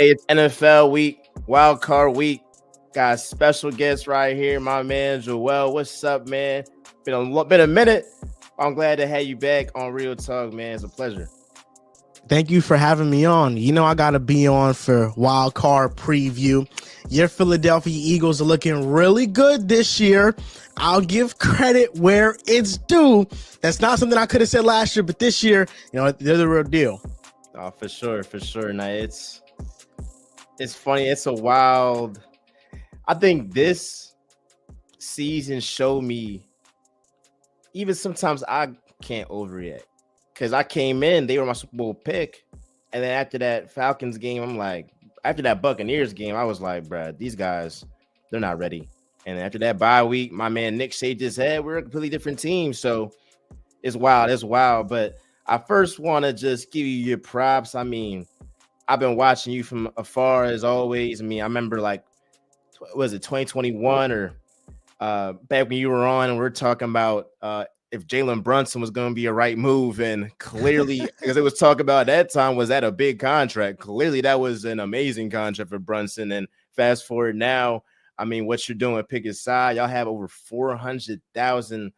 Hey, it's NFL week, wild card week. Got a special guest right here, my man Joel. What's up, man? Been a minute. I'm glad to have you back on Real Talk, man. It's a pleasure. Thank you for having me on. You know, I got to be on for wild card preview. Your Philadelphia Eagles are looking really good this year. I'll give credit where it's due. That's not something I could have said last year, but this year, they're the real deal. Oh, for sure. Now it's funny. It's a wild. I think this season showed me. Even sometimes I can't overreact because I came in, they were my Super Bowl pick, and then after that Falcons game, I'm like, after that Buccaneers game, I was like, bruh, these guys, they're not ready. And after that bye week, my man Nick shaved his head. We're a completely different team, so it's wild. But I first want to just give you your props. I mean, I've been watching you from afar as always. I mean, I remember like, was it 2021 or back when you were on and we're talking about if Jalen Brunson was going to be a right move, and clearly, because it was talk about at that time, was that a big contract? Clearly, that was an amazing contract for Brunson. And fast forward now, I mean, what you're doing, pick a side. Y'all have over 400,000,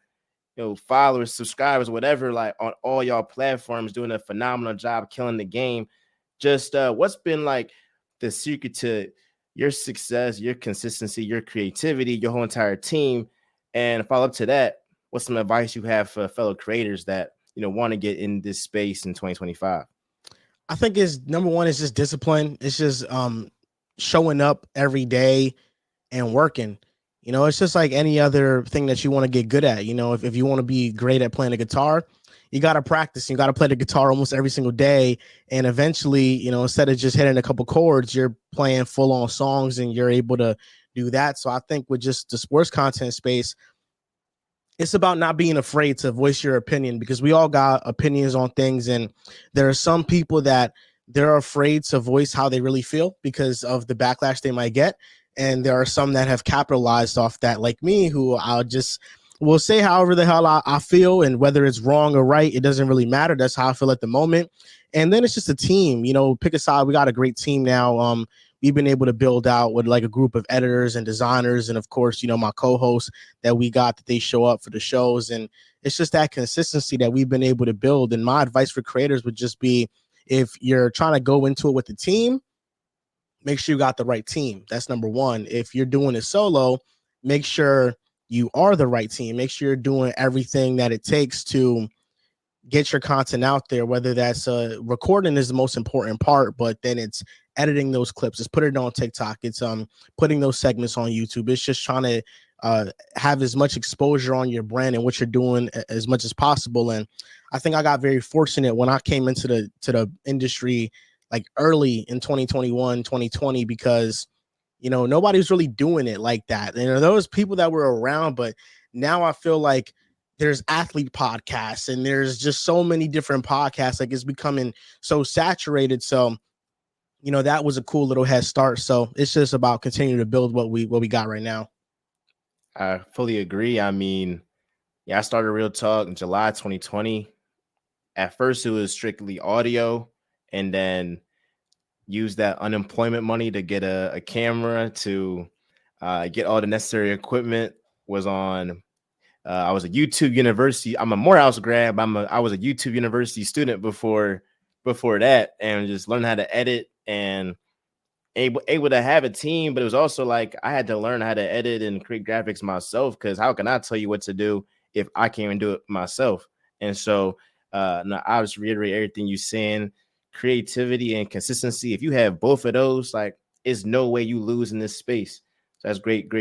followers, subscribers, whatever, like on all y'all platforms, doing a phenomenal job, killing the game. Just what's been like the secret to your success, your consistency, your creativity, your whole entire team? And follow up to that, what's some advice you have for fellow creators that want to get in this space in 2025? I think is number one is just discipline. It's just showing up every day and working. It's just like any other thing that you want to get good at. If you want to be great at playing the guitar, you got to practice. You got to play the guitar almost every single day. And eventually, instead of just hitting a couple chords, you're playing full on songs and you're able to do that. So I think with just the sports content space, it's about not being afraid to voice your opinion, because we all got opinions on things. And there are some people that they're afraid to voice how they really feel because of the backlash they might get. And there are some that have capitalized off that, like me, who will say however the hell I feel, and whether it's wrong or right, it doesn't really matter. That's how I feel at the moment. And then it's just a team, pick a side. We got a great team now. We've been able to build out with like a group of editors and designers. And of course, my co-hosts that we got, that they show up for the shows. And it's just that consistency that we've been able to build. And my advice for creators would just be, if you're trying to go into it with the team, make sure you got the right team. That's number one. If you're doing it solo, make sure you are the right team. Make sure you're doing everything that it takes to get your content out there, whether that's recording is the most important part, but then it's editing those clips, it's putting it on TikTok, it's putting those segments on YouTube. It's just trying to have as much exposure on your brand and what you're doing as much as possible. And I think I got very fortunate when I came into the industry like early in 2021, 2020, because nobody was really doing it like that. And there was people that were around, but now I feel like there's athlete podcasts and there's just so many different podcasts. Like, it's becoming so saturated. So, that was a cool little head start. So it's just about continuing to build what we got right now. I fully agree. I mean, I started Real Talk in July 2020. At first, it was strictly audio, and then use that unemployment money to get a camera, to get all the necessary equipment. Was on. I was a YouTube University. I'm a Morehouse grad, but I was a YouTube University student before that, and just learned how to edit and able to have a team. But it was also like I had to learn how to edit and create graphics myself, because how can I tell you what to do if I can't even do it myself? And so I'll just reiterate everything you're saying. Creativity and consistency. If you have both of those, like, it's no way you lose in this space. So that's great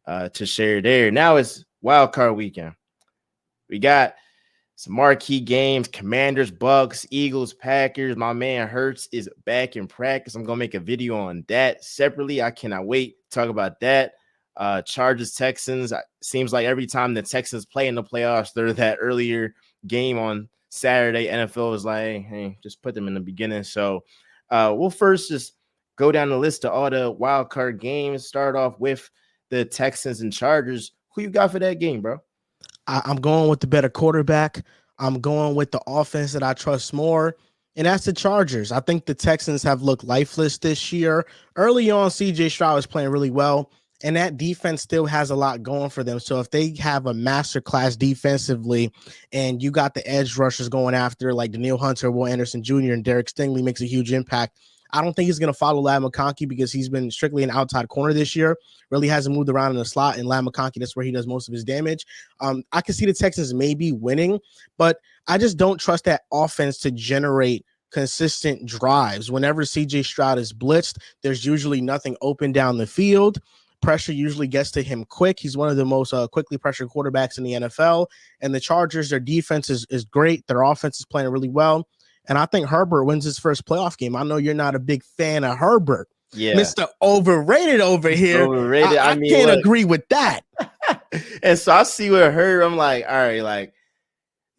to share there. Now it's wild card weekend. We got some marquee games: Commanders, Bucks, Eagles, Packers. My man Hurts is back in practice. I'm gonna make a video on that separately. I cannot wait to talk about that. Chargers, Texans. Seems like every time the Texans play in the playoffs, they're that earlier game on Saturday. NFL is like, hey, just put them in the beginning. So we'll first just go down the list of all the wild card games. Start off with the Texans and Chargers. Who you got for that game, bro? I'm going with the better quarterback. I'm going with the offense that I trust more. and that's the Chargers. I think the Texans have looked lifeless this year. Early on, CJ Stroud was playing really well, and that defense still has a lot going for them. So if they have a masterclass defensively, and you got the edge rushers going after like Daniil Hunter, Will Anderson Jr., and Derek Stingley makes a huge impact. I don't think he's going to follow Ladd McConkey because he's been strictly an outside corner this year. Really hasn't moved around in the slot. And Ladd McConkey, that's where he does most of his damage. I can see the Texans maybe winning, but I just don't trust that offense to generate consistent drives. Whenever CJ Stroud is blitzed, there's usually nothing open down the field. Pressure usually gets to him quick. He's one of the most quickly pressured quarterbacks in the NFL. And the Chargers, their defense is great. Their offense is playing really well. And I think Herbert wins his first playoff game. I know you're not a big fan of Herbert. Yeah. Mr. Overrated over here. Overrated. I mean, can't agree with that. And so I see where Herbert, I'm like, all right, like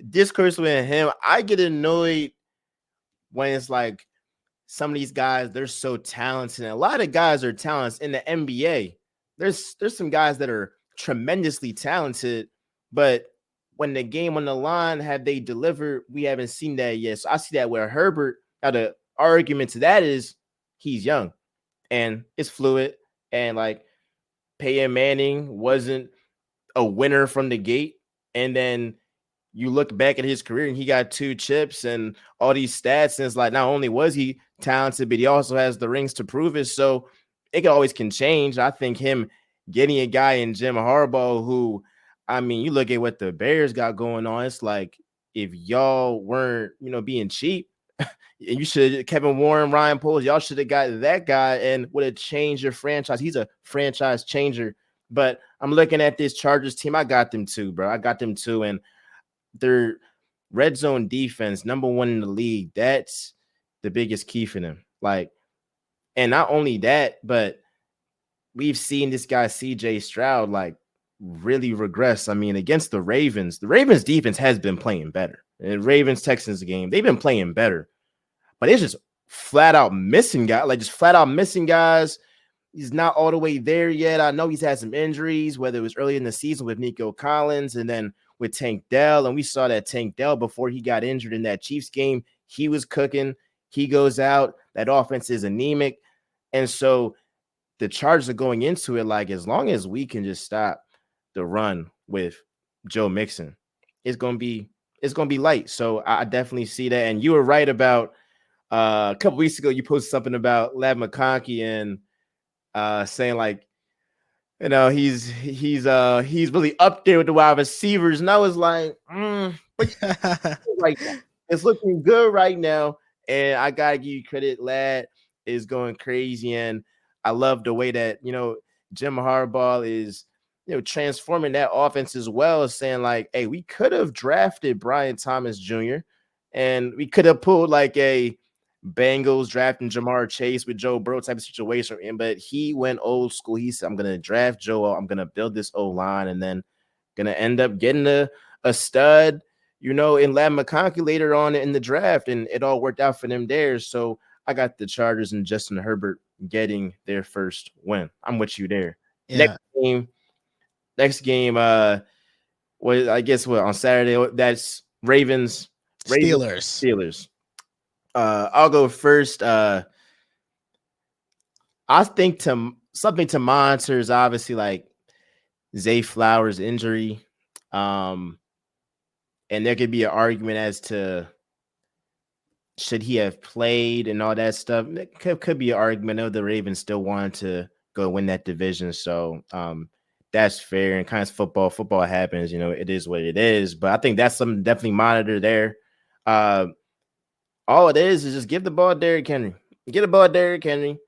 discourse with him. I get annoyed when it's like some of these guys, they're so talented. And a lot of guys are talented in the NBA. There's some guys that are tremendously talented, but when the game on the line, have they delivered? We haven't seen that yet. So I see that where Herbert, now the argument to that is he's young and it's fluid. And like Peyton Manning wasn't a winner from the gate. And then you look back at his career and he got 2 chips and all these stats. And it's like, not only was he talented, but he also has the rings to prove it. So it always can change. I think him getting a guy in Jim Harbaugh who, I mean, you look at what the Bears got going on. It's like if y'all weren't, being cheap, and you should Kevin Warren, Ryan Poles, y'all should have got that guy and would have changed your franchise. He's a franchise changer. But I'm looking at this Chargers team. I got them too, bro. I got them too, and their red zone defense, number 1 in the league. That's the biggest key for them. Like, and not only that, but we've seen this guy CJ Stroud like really regress. I mean, against the Ravens defense has been playing better. And Ravens Texans game, they've been playing better, but it's just flat out missing guys. He's not all the way there yet. I know he's had some injuries, whether it was early in the season with Nico Collins and then with Tank Dell. And we saw that Tank Dell before he got injured in that Chiefs game. He was cooking. He goes out. That offense is anemic. And so the Chargers are going into it like, as long as we can just stop the run with Joe Mixon, it's gonna be light. So I definitely see that. And you were right about a couple weeks ago, you posted something about Ladd McConkey and saying like, he's really up there with the wide receivers. And I was like, like it's looking good right now. And I gotta give you credit. Ladd is going crazy, and I love the way that Jim Harbaugh is transforming that offense as well, saying like, hey, we could have drafted Brian Thomas Jr. and we could have pulled like a Bengals drafting Jamar Chase with Joe Burrow type of situation. But he went old school. He said, I'm going to draft Joel. I'm going to build this O-line and then going to end up getting a stud, in Ladd McConkey later on in the draft. And it all worked out for them there. So I got the Chargers and Justin Herbert getting their first win. I'm with you there. Yeah. Next game, I guess on Saturday, that's Ravens Steelers. I'll go first. I think something to monitor is obviously like Zay Flowers' injury. And there could be an argument as to should he have played and all that stuff. It could be an argument. I know the Ravens still wanted to go win that division. So that's fair. And kind of football happens, it is what it is. But I think that's something to definitely monitor there. All it is just give the ball to Derrick Henry. Get the ball to Derrick Henry.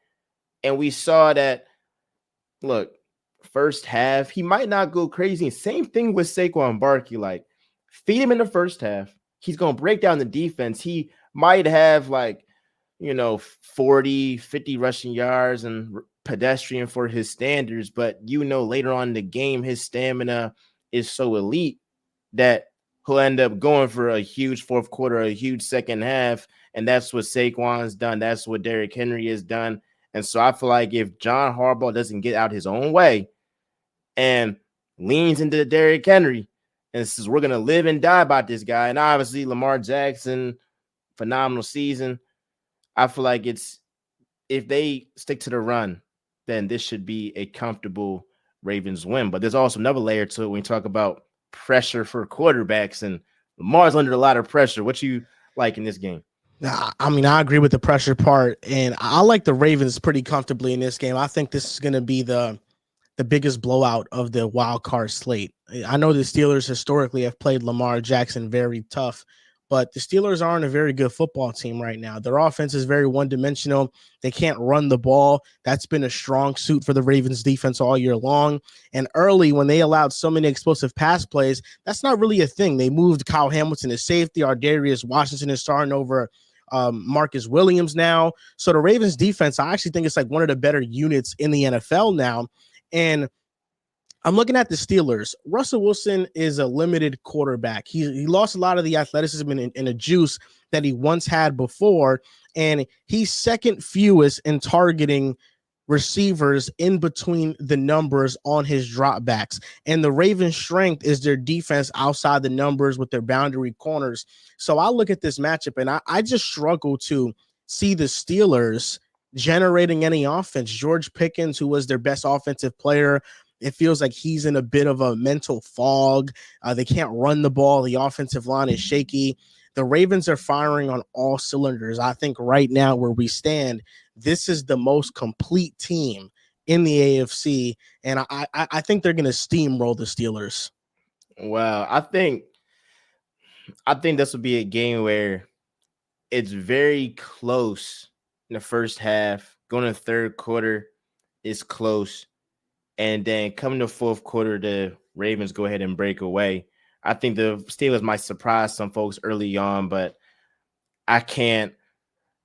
And we saw that, look, first half, he might not go crazy. Same thing with Saquon Barkley. Like, feed him in the first half. He's going to break down the defense. He might have 40, 50 rushing yards and pedestrian for his standards. But, later on in the game, his stamina is so elite that he'll end up going for a huge fourth quarter, a huge second half. And that's what Saquon's done. That's what Derrick Henry has done. And so I feel like if John Harbaugh doesn't get out his own way and leans into Derrick Henry and says, we're going to live and die by this guy. And obviously Lamar Jackson phenomenal season. I feel like it's if they stick to the run, then this should be a comfortable Ravens win. But there's also another layer to it when you talk about pressure for quarterbacks, and Lamar's under a lot of pressure. What you like in this game? Nah, I mean, I agree with the pressure part, and I like the Ravens pretty comfortably in this game. I think this is going to be the biggest blowout of the wild card slate. I know the Steelers historically have played Lamar Jackson very tough, but the Steelers aren't a very good football team right now. Their offense is very one-dimensional. They can't run the ball. That's been a strong suit for the Ravens defense all year long. And early, when they allowed so many explosive pass plays, that's not really a thing. They moved Kyle Hamilton to safety. Ardarius Washington is starting over Marcus Williams now. So the Ravens defense, I actually think it's like one of the better units in the NFL now. And I'm looking at the Steelers. Russell Wilson is a limited quarterback. He lost a lot of the athleticism and the juice that he once had before, and he's second fewest in targeting receivers in between the numbers on his dropbacks. And the Ravens' strength is their defense outside the numbers with their boundary corners. So I look at this matchup, and I just struggle to see the Steelers generating any offense. George Pickens, who was their best offensive player, it feels like he's in a bit of a mental fog. They can't run the ball. The offensive line is shaky. The Ravens are firing on all cylinders. I think right now where we stand, this is the most complete team in the AFC, and I think they're going to steamroll the Steelers. Well, I think this will be a game where it's very close in the first half. Going to the third quarter is close. And then coming to fourth quarter, the Ravens go ahead and break away. I think the Steelers might surprise some folks early on, but I can't,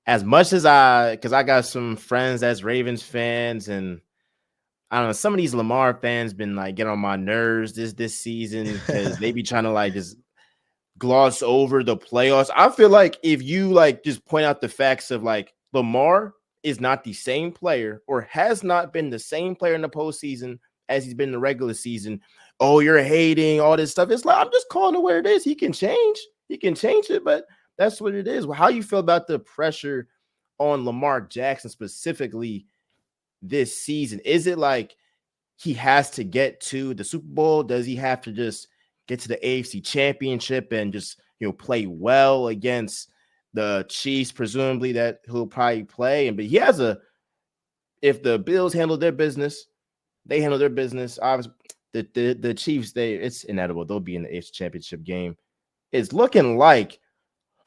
as much as because I got some friends as Ravens fans, and I don't know, some of these Lamar fans been like getting on my nerves this season because they be trying to like just gloss over the playoffs. I feel like if you like just point out the facts of like Lamar is not the same player or has not been the same player in the postseason as he's been in the regular season. Oh, you're hating all this stuff. It's like, I'm just calling it where it is. He can change. He can change it, but that's what it is. Well, how you feel about the pressure on Lamar Jackson specifically this season? Is it like he has to get to the Super Bowl? Does he have to just get to the AFC Championship and just, play well against the Chiefs, presumably that he'll probably play? But he has if the Bills handle their business, they handle their business. Obviously, the Chiefs, it's inevitable. They'll be in the AFC Championship game. It's looking like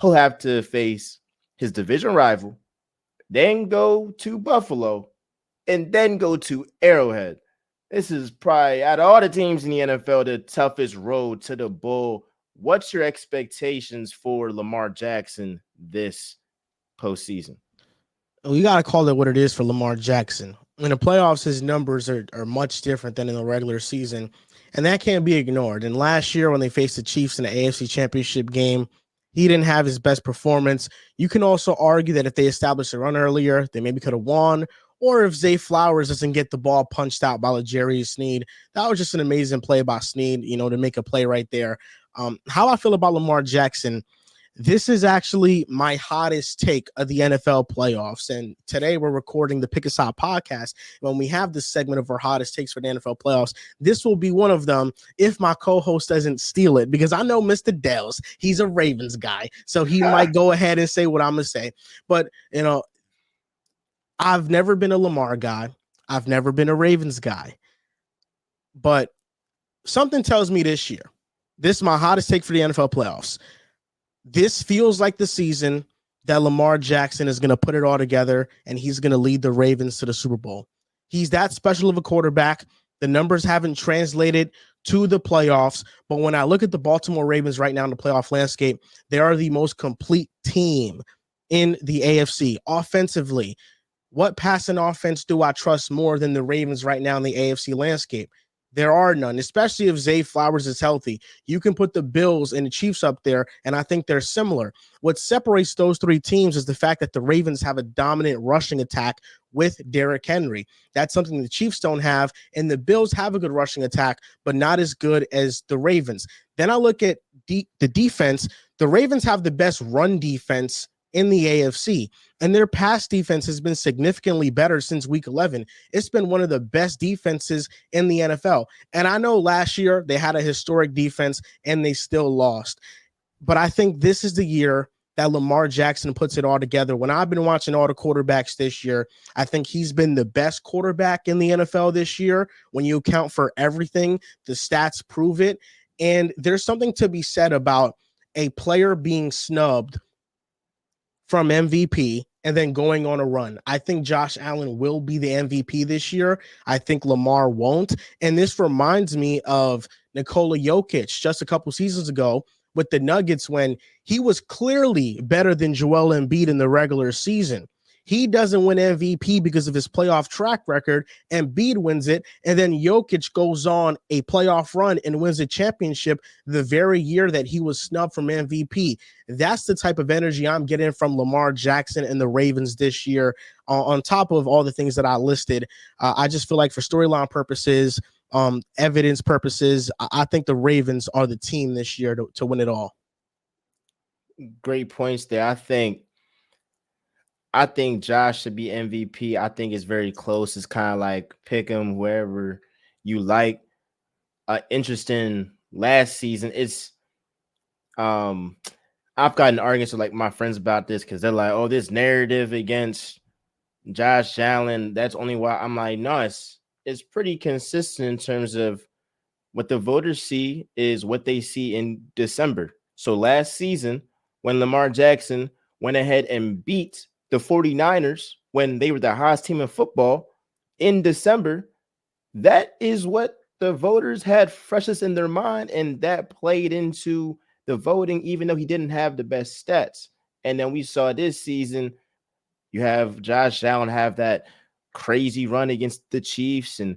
he'll have to face his division rival, then go to Buffalo, and then go to Arrowhead. This is probably, out of all the teams in the NFL, the toughest road to the bowl. What's your expectations for Lamar Jackson this postseason? We got to call it what it is for Lamar Jackson. In the playoffs, his numbers are much different than in the regular season, and that can't be ignored. And last year, when they faced the Chiefs in the AFC Championship game, he didn't have his best performance. You can also argue that if they established a run earlier, they maybe could have won. Or if Zay Flowers doesn't get the ball punched out by L'Jarius Sneed, that was just an amazing play by Sneed, to make a play right there. How I feel about Lamar Jackson, this is actually my hottest take of the NFL playoffs. And today we're recording the Pick a Side podcast. When we have this segment of our hottest takes for the NFL playoffs, this will be one of them if my co-host doesn't steal it, because I know Mr. Dells, he's a Ravens guy. So he might go ahead and say what I'm going to say. But, I've never been a Lamar guy. I've never been a Ravens guy. But something tells me this year, this is my hottest take for the NFL playoffs. This feels like the season that Lamar Jackson is going to put it all together and he's going to lead the Ravens to the Super Bowl. He's that special of a quarterback. The numbers haven't translated to the playoffs, but when I look at the Baltimore Ravens right now in the playoff landscape, they are the most complete team in the AFC offensively. What passing offense do I trust more than the Ravens right now in the AFC landscape? There are none, especially if Zay Flowers is healthy. You can put the Bills and the Chiefs up there, and I think they're similar. What separates those three teams is the fact that the Ravens have a dominant rushing attack with Derrick Henry. That's something the Chiefs don't have, and the Bills have a good rushing attack, but not as good as the Ravens. Then I look at the defense. The Ravens have the best run defense in the AFC. And their pass defense has been significantly better since week 11. It's been one of the best defenses in the NFL. And I know last year they had a historic defense and they still lost. But I think this is the year that Lamar Jackson puts it all together. When I've been watching all the quarterbacks this year, I think he's been the best quarterback in the NFL this year. When you account for everything, the stats prove it. And there's something to be said about a player being snubbed from MVP and then going on a run. I think Josh Allen will be the MVP this year. I think Lamar won't. And this reminds me of Nikola Jokic just a couple seasons ago with the Nuggets when he was clearly better than Joel Embiid in the regular season. He doesn't win MVP because of his playoff track record. Embiid wins it, and then Jokic goes on a playoff run and wins a championship the very year that he was snubbed from MVP. That's the type of energy I'm getting from Lamar Jackson and the Ravens this year. On top of all the things that I listed, I just feel like for storyline purposes, evidence purposes, I think the Ravens are the team this year to win it all. Great points there. I think Josh should be MVP. I think it's very close. It's kind of like pick him wherever you like. Interesting last season. It's I've gotten arguments with like my friends about this because they're like, oh, this narrative against Josh Allen. That's only why I'm like, no, it's pretty consistent in terms of what the voters see is what they see in December. So last season, when Lamar Jackson went ahead and beat the 49ers when they were the hottest team in football in December, that is what the voters had freshest in their mind, and that played into the voting, even though he didn't have the best stats. And then we saw this season, you have Josh Allen have that crazy run against the Chiefs and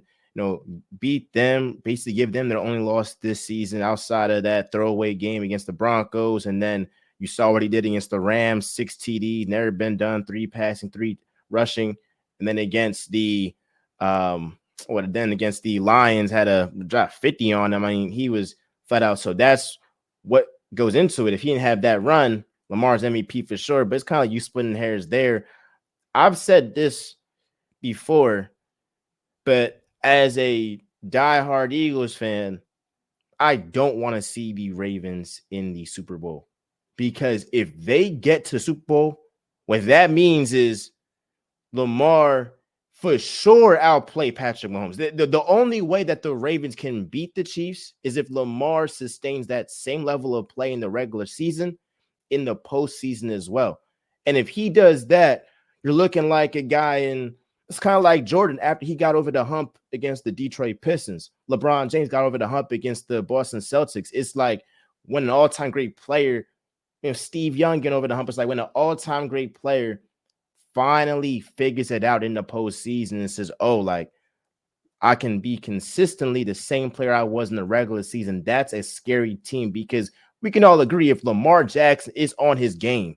beat them, basically give them their only loss this season outside of that throwaway game against the Broncos. And then you saw what he did against the Rams, 6 TDs, never been done, 3 passing, 3 rushing. And then against the against the Lions, had a drop 50 on them. I mean, he was flat out. So that's what goes into it. If he didn't have that run, Lamar's MVP for sure. But it's kind of like you splitting hairs there. I've said this before, but as a diehard Eagles fan, I don't want to see the Ravens in the Super Bowl, because if they get to the Super Bowl, what that means is Lamar for sure outplay Patrick Mahomes. The only way that the Ravens can beat the Chiefs is if Lamar sustains that same level of play in the regular season in the postseason as well. And if he does that, you're looking like a guy it's kind of like Jordan after he got over the hump against the Detroit Pistons. LeBron James got over the hump against the Boston Celtics. It's like when an all-time great player, Steve Young getting over the hump. It's like when an all-time great player finally figures it out in the postseason and says, oh, like, I can be consistently the same player I was in the regular season. That's a scary team, because we can all agree if Lamar Jackson is on his game,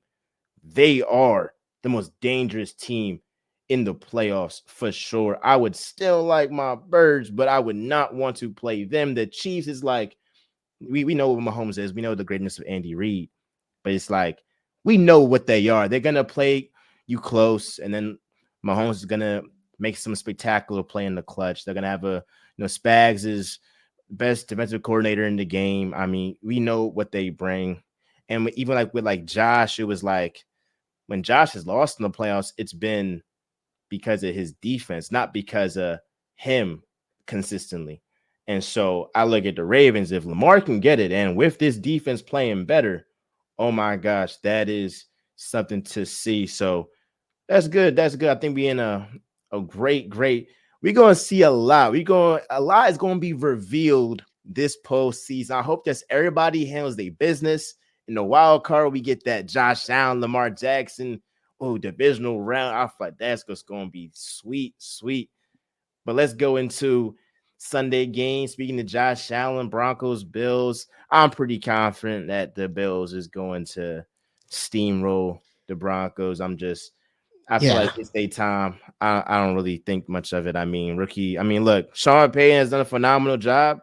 they are the most dangerous team in the playoffs for sure. I would still like my Birds, but I would not want to play them. The Chiefs is like, we know what Mahomes is. We know the greatness of Andy Reid, but it's like, we know what they are. They're going to play you close, and then Mahomes is going to make some spectacular play in the clutch. They're going to have Spags is best defensive coordinator in the game. I mean, we know what they bring. And even like with like Josh, it was like when Josh has lost in the playoffs, it's been because of his defense, not because of him consistently. And so I look at the Ravens. If Lamar can get it, and with this defense playing better, oh my gosh, that is something to see. So that's good. That's good. I think we're in a great. We're going to see a lot. A lot is going to be revealed this postseason. I hope that everybody handles their business. In the wild card, we get that Josh Allen, Lamar Jackson, divisional round. I thought that's just going to be sweet. But let's go into Sunday game. Speaking of Josh Allen, Broncos, Bills, I'm pretty confident that the Bills is going to steamroll the Broncos. I feel like it's their time. I don't really think much of it. I mean, look, Sean Payton has done a phenomenal job.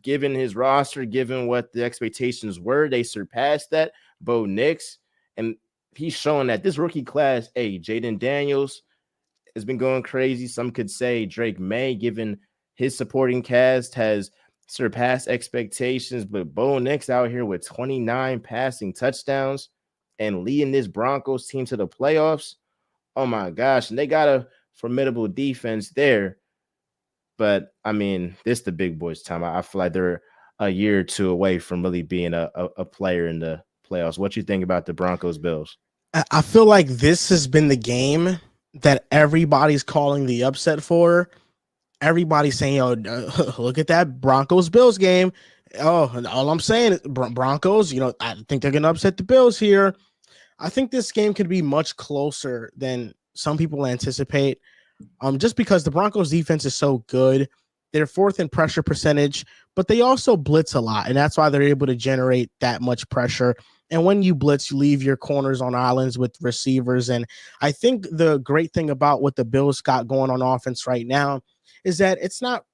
Given his roster, given what the expectations were, they surpassed that. Bo Nix, and he's showing that this rookie class, hey, Jaden Daniels has been going crazy. Some could say Drake May, given his supporting cast, has surpassed expectations. But Bo Nix out here with 29 passing touchdowns and leading this Broncos team to the playoffs. Oh my gosh. And they got a formidable defense there. But I mean, this the big boys' time. I feel like they're a year or two away from really being a player in the playoffs. What you think about the Broncos Bills? I feel like this has been the game that everybody's calling the upset for. Everybody's saying, "Yo, look at that Broncos Bills game." Oh, all I'm saying is Broncos. I think they're gonna upset the Bills here. I think this game could be much closer than some people anticipate. Just because the Broncos defense is so good. They're fourth in pressure percentage, but they also blitz a lot, and that's why they're able to generate that much pressure. And when you blitz, you leave your corners on islands with receivers. And I think the great thing about what the Bills got going on offense right now is that it's not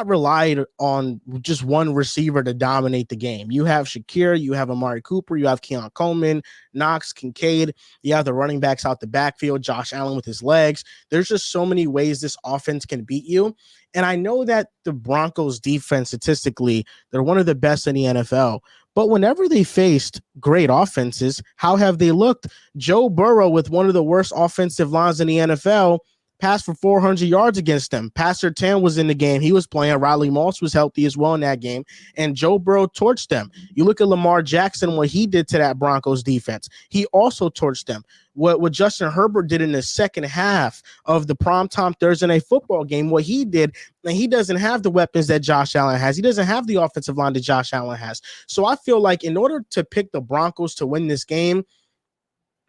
relied on just one receiver to dominate the game. You have Shakir, you have Amari Cooper, you have Keon Coleman, Knox, Kincaid, you have the running backs out the backfield, Josh Allen with his legs. There's just so many ways this offense can beat you. And I know that the Broncos defense, statistically, they're one of the best in the NFL. But whenever they faced great offenses, how have they looked? Joe Burrow, with one of the worst offensive lines in the NFL, passed for 400 yards against them. Pastor Tam was in the game. He was playing. Riley Moss was healthy as well in that game. And Joe Burrow torched them. You look at Lamar Jackson, what he did to that Broncos defense. He also torched them. What Justin Herbert did in the second half of the primetime Thursday night football game, what he did, and he doesn't have the weapons that Josh Allen has. He doesn't have the offensive line that Josh Allen has. So I feel like in order to pick the Broncos to win this game,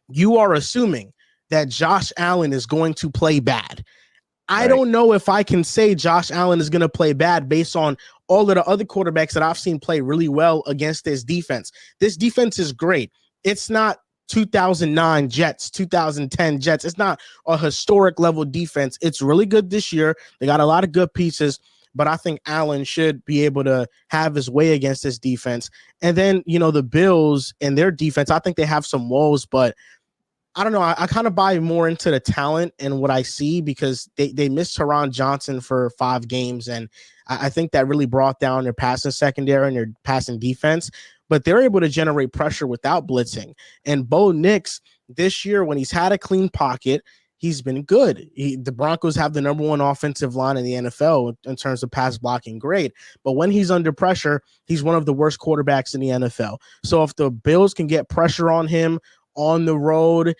you are assuming that Josh Allen is going to play bad. I Right. don't know if I can say Josh Allen is going to play bad based on all of the other quarterbacks that I've seen play really well against this defense. This defense is great. It's not 2009 Jets, 2010 Jets. It's not a historic level defense. It's really good this year. They got a lot of good pieces, but I think Allen should be able to have his way against this defense. And then, the Bills and their defense, I think they have some woes, but I don't know. I kind of buy more into the talent and what I see because they missed Teron Johnson for 5 games. And I think that really brought down their passing secondary and their passing defense. But they're able to generate pressure without blitzing. And Bo Nix, this year, when he's had a clean pocket, he's been good. The Broncos have the number 1 offensive line in the NFL in terms of pass blocking grade. But when he's under pressure, he's one of the worst quarterbacks in the NFL. So if the Bills can get pressure on him on the road,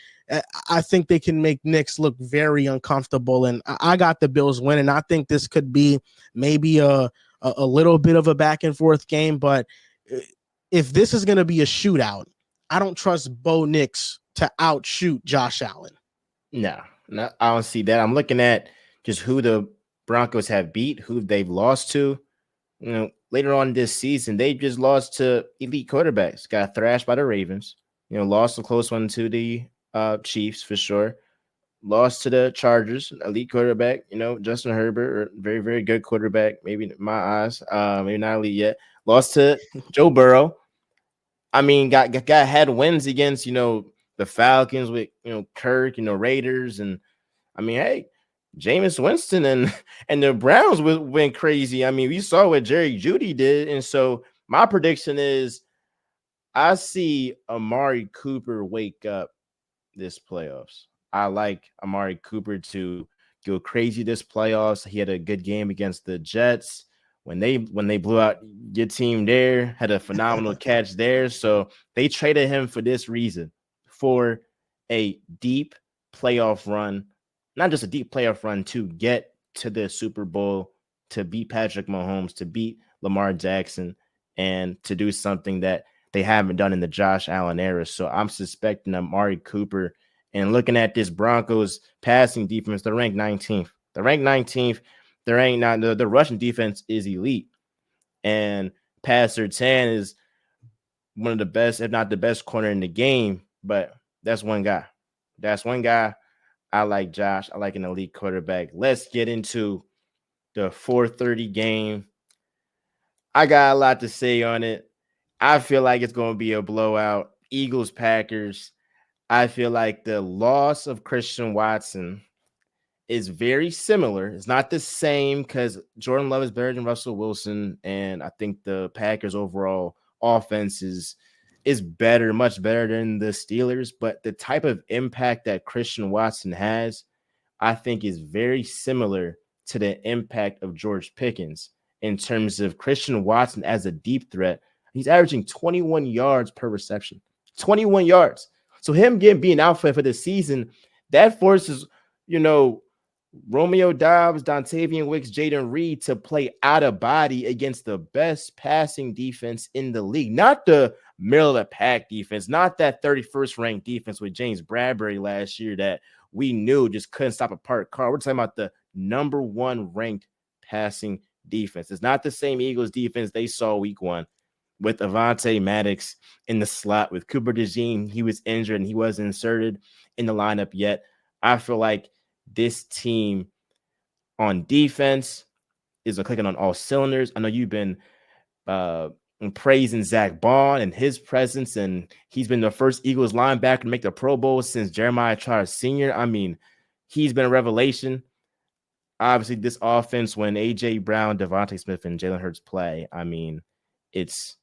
I think they can make Knicks look very uncomfortable. And I got the Bills winning. I think this could be maybe a little bit of a back and forth game. But if this is going to be a shootout, I don't trust Bo Nix to outshoot Josh Allen. No, I don't see that. I'm looking at just who the Broncos have beat, who they've lost to. Later on this season, they just lost to elite quarterbacks. Got thrashed by the Ravens. Lost a close one to the Chiefs for sure. Lost to the Chargers, elite quarterback. Justin Herbert, very, very good quarterback. Maybe in my eyes, maybe not elite yet. Lost to Joe Burrow. I mean, got had wins against the Falcons with Kirk, Raiders, and I mean, hey, Jameis Winston and the Browns went crazy. I mean, we saw what Jerry Jeudy did, and so my prediction is I see Amari Cooper wake up this playoffs. I like Amari Cooper to go crazy this playoffs. He had a good game against the Jets when they blew out your team there, had a phenomenal catch there. So they traded him for this reason, for a deep playoff run, not just a deep playoff run to get to the Super Bowl, to beat Patrick Mahomes, to beat Lamar Jackson, and to do something that they haven't done in the Josh Allen era. So I'm suspecting Amari Cooper. And looking at this Broncos passing defense, they're ranked 19th. They're ranked 19th. The Russian defense is elite. And Pastor Tan is one of the best, if not the best corner in the game. But that's one guy. That's one guy. I like Josh. I like an elite quarterback. Let's get into the 4:30 game. I got a lot to say on it. I feel like it's going to be a blowout. Eagles, Packers. I feel like the loss of Christian Watson is very similar. It's not the same because Jordan Love is better than Russell Wilson, and I think the Packers' overall offense is better, much better than the Steelers. But the type of impact that Christian Watson has, I think, is very similar to the impact of George Pickens in terms of Christian Watson as a deep threat. He's averaging 21 yards per reception, 21 yards. So him being out for the season, that forces, you know, Romeo Dobbs, Dontavian Wicks, Jaden Reed to play out of body against the best passing defense in the league. Not the middle of the pack defense, not that 31st ranked defense with James Bradbury last year that we knew just couldn't stop a parked car. We're talking about the number one ranked passing defense. It's not the same Eagles defense they saw week one with Avonte Maddox in the slot, with Cooper DeJean. He was injured and he wasn't inserted in the lineup yet. I feel like this team on defense is clicking on all cylinders. I know you've been praising Zach Bond and his presence, and he's been the first Eagles linebacker to make the Pro Bowl since Jeremiah Trotter Sr. I mean, he's been a revelation. Obviously, this offense, when A.J. Brown, Devontae Smith, and Jalen Hurts play, I mean, it's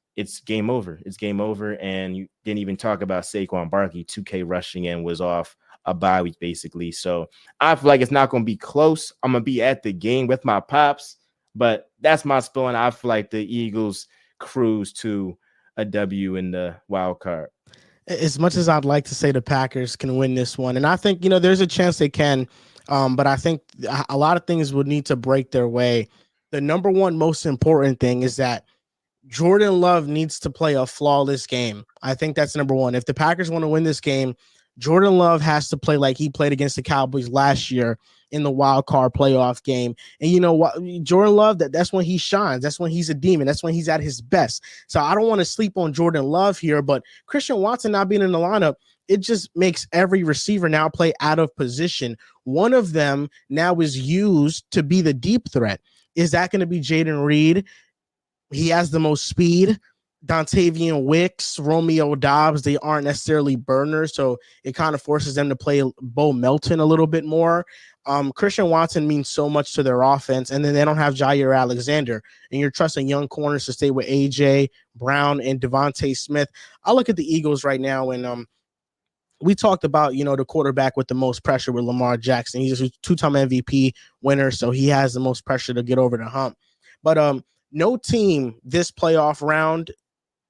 game over. It's game over, and you didn't even talk about Saquon Barkley, 2K rushing and was off a bye week, basically. So I feel like it's not going to be close. I'm going to be at the game with my pops, but that's my spill, and I feel like the Eagles cruise to a W in the wild card. As much as I'd like to say the Packers can win this one, and I think, there's a chance they can, but I think a lot of things would need to break their way. The number one most important thing is that Jordan Love needs to play a flawless game. I think that's number one. If the Packers want to win this game, Jordan Love has to play like he played against the Cowboys last year in the wild card playoff game. And you know what? Jordan Love, that's when he shines. That's when he's a demon. That's when he's at his best. So I don't want to sleep on Jordan Love here, but Christian Watson not being in the lineup, it just makes every receiver now play out of position. One of them now is used to be the deep threat. Is that going to be Jaden Reed? He has the most speed. Dontavian Wicks, Romeo Dobbs, they aren't necessarily burners, so it kind of forces them to play Bo Melton a little bit more. Christian Watson means so much to their offense, and then they don't have Jair Alexander, and you're trusting young corners to stay with A.J. Brown and Devontae Smith. I look at the Eagles right now, and we talked about, the quarterback with the most pressure with Lamar Jackson. He's a two-time MVP winner, so he has the most pressure to get over the hump. But no team this playoff round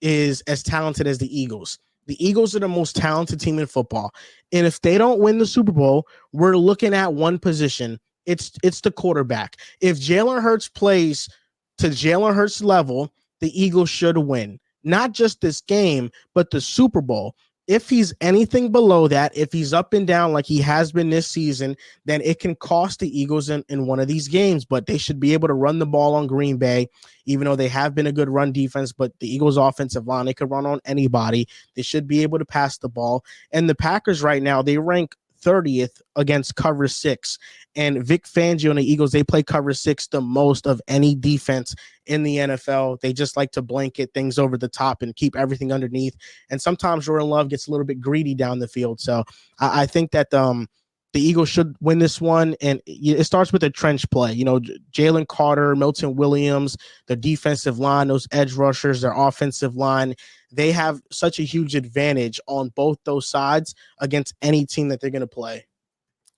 is as talented as the Eagles. The Eagles are the most talented team in football. And if they don't win the Super Bowl, we're looking at one position. It's the quarterback. If Jalen Hurts plays to Jalen Hurts level, the Eagles should win. Not just this game, but the Super Bowl. If he's anything below that, if he's up and down like he has been this season, then it can cost the Eagles in one of these games. But they should be able to run the ball on Green Bay, even though they have been a good run defense. But the Eagles' offensive line, they could run on anybody. They should be able to pass the ball. And the Packers right now, they rank 30th against cover 6. And Vic Fangio and the Eagles, they play cover 6 the most of any defense in the NFL. They just like to blanket things over the top and keep everything underneath. And sometimes Jordan Love gets a little bit greedy down the field. So I think that the Eagles should win this one. And it starts with a trench play. Jalen Carter, Milton Williams, the defensive line, those edge rushers, their offensive line, they have such a huge advantage on both those sides against any team that they're going to play.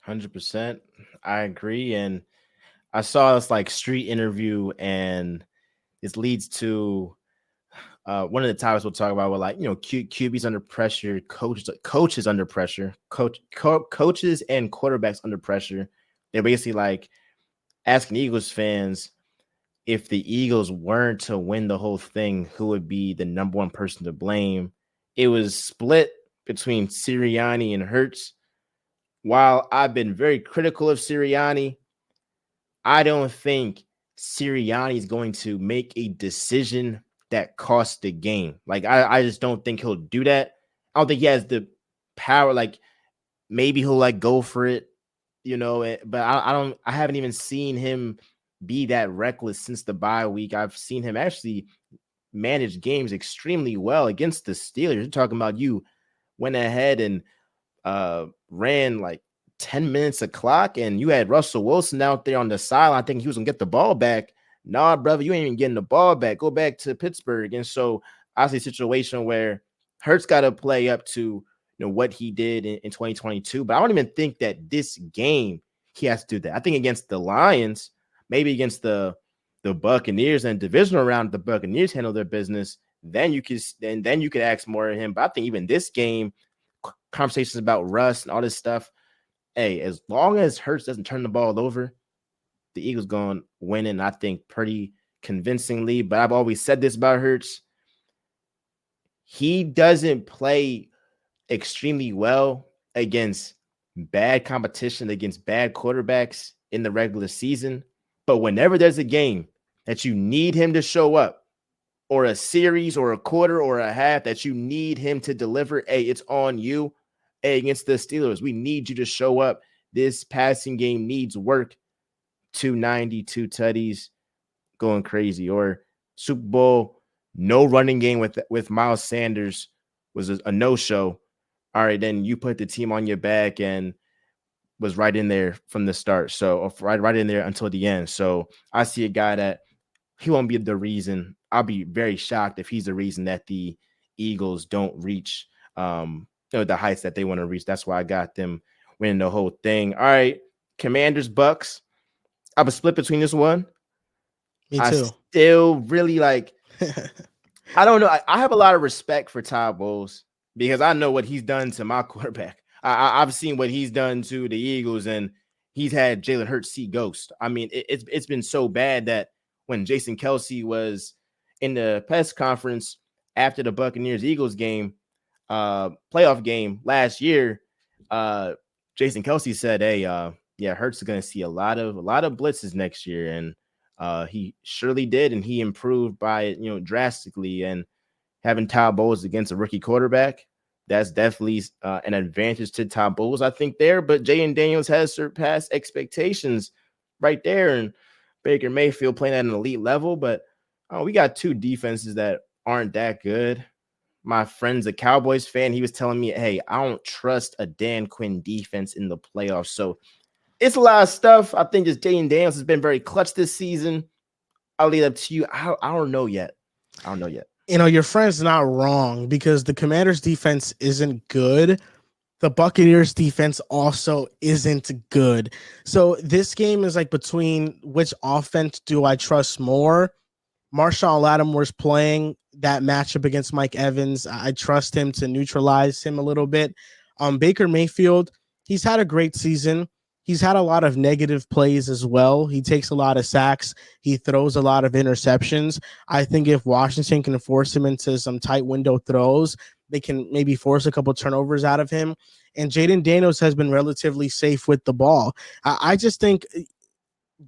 100%. I agree. And I saw this street interview, and this leads to one of the topics we'll talk about. Where QBs under pressure, coaches under pressure, coaches and quarterbacks under pressure. They're basically asking Eagles fans, if the Eagles weren't to win the whole thing, who would be the number one person to blame? It was split between Sirianni and Hurts. While I've been very critical of Sirianni, I don't think Sirianni is going to make a decision that costs the game. I just don't think he'll do that. I don't think he has the power. Maybe he'll go for it, but I haven't even seen him be that reckless since the bye week. I've seen him actually manage games extremely well against the Steelers. You're talking about you went ahead and ran like 10 minutes a clock, and you had Russell Wilson out there on the sideline. I think he was gonna get the ball back. Nah, brother, you ain't even getting the ball back. Go back to Pittsburgh. And so I see a situation where Hurts got to play up to what he did in 2022. But I don't even think that this game he has to do that. I think against the Lions, maybe against the Buccaneers and divisional round, the Buccaneers handle their business. Then you could ask more of him. But I think even this game, conversations about Russ and all this stuff. Hey, as long as Hurts doesn't turn the ball over, the Eagles going to win, and I think pretty convincingly. But I've always said this about Hurts. He doesn't play extremely well against bad competition, against bad quarterbacks in the regular season. But whenever there's a game that you need him to show up, or a series or a quarter or a half that you need him to deliver, hey, it's on you. Hey, against the Steelers, we need you to show up. This passing game needs work. 292 tutties, going crazy. Or Super Bowl, no running game with Miles Sanders was a no-show. All right, then you put the team on your back and was right in there from the start. So right in there until the end. So I see a guy that he won't be the reason. I'll be very shocked if he's the reason that the Eagles don't reach the heights that they want to reach. That's why I got them winning the whole thing. All right, Commanders, Bucks. I was split between this one. Me I too. still really like. I don't know. I have a lot of respect for Todd Bowles because I know what he's done to my quarterback. I've seen what he's done to the Eagles, and he's had Jalen Hurts see ghost. I mean, it's been so bad that when Jason Kelsey was in the press conference after the Buccaneers Eagles game, playoff game last year, Jason Kelsey said, "Hey, yeah, Hurts is going to see a lot of blitzes next year," and he surely did, and he improved by it, drastically. And having Todd Bowles against a rookie quarterback, that's definitely an advantage to Todd Bowles, I think, there. But Jaden Daniels has surpassed expectations right there, and Baker Mayfield playing at an elite level. But we got two defenses that aren't that good. My friend's a Cowboys fan. He was telling me, hey, I don't trust a Dan Quinn defense in the playoffs. So it's a lot of stuff. I think just Jaden Daniels has been very clutch this season. I'll leave it up to you. I don't know yet. Your friend's not wrong because the Commanders defense isn't good. The Buccaneers defense also isn't good. So this game is like between which offense do I trust more? Marshall Lattimore's playing that matchup against Mike Evans. I trust him to neutralize him a little bit. Baker Mayfield, he's had a great season. He's had a lot of negative plays as well. He takes a lot of sacks. He throws a lot of interceptions. I think if Washington can force him into some tight window throws, they can maybe force a couple turnovers out of him. And Jaden Daniels has been relatively safe with the ball. I just think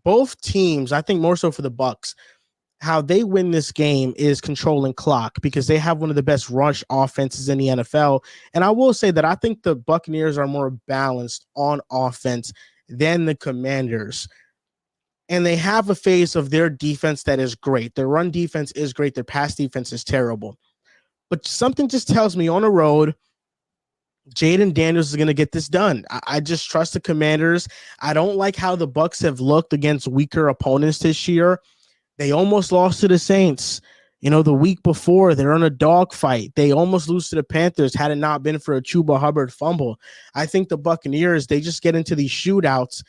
both teams, I think more so for the Bucks, how they win this game is controlling clock because they have one of the best rush offenses in the NFL. And I will say that I think the Buccaneers are more balanced on offense than the Commanders. And they have a phase of their defense that is great. Their run defense is great. Their pass defense is terrible. But something just tells me on the road, Jaden Daniels is going to get this done. I just trust the Commanders. I don't like how the Bucks have looked against weaker opponents this year. They almost lost to the Saints. The week before, they're in a dogfight. They almost lose to the Panthers had it not been for a Chuba Hubbard fumble. I think the Buccaneers, they just get into these shootouts,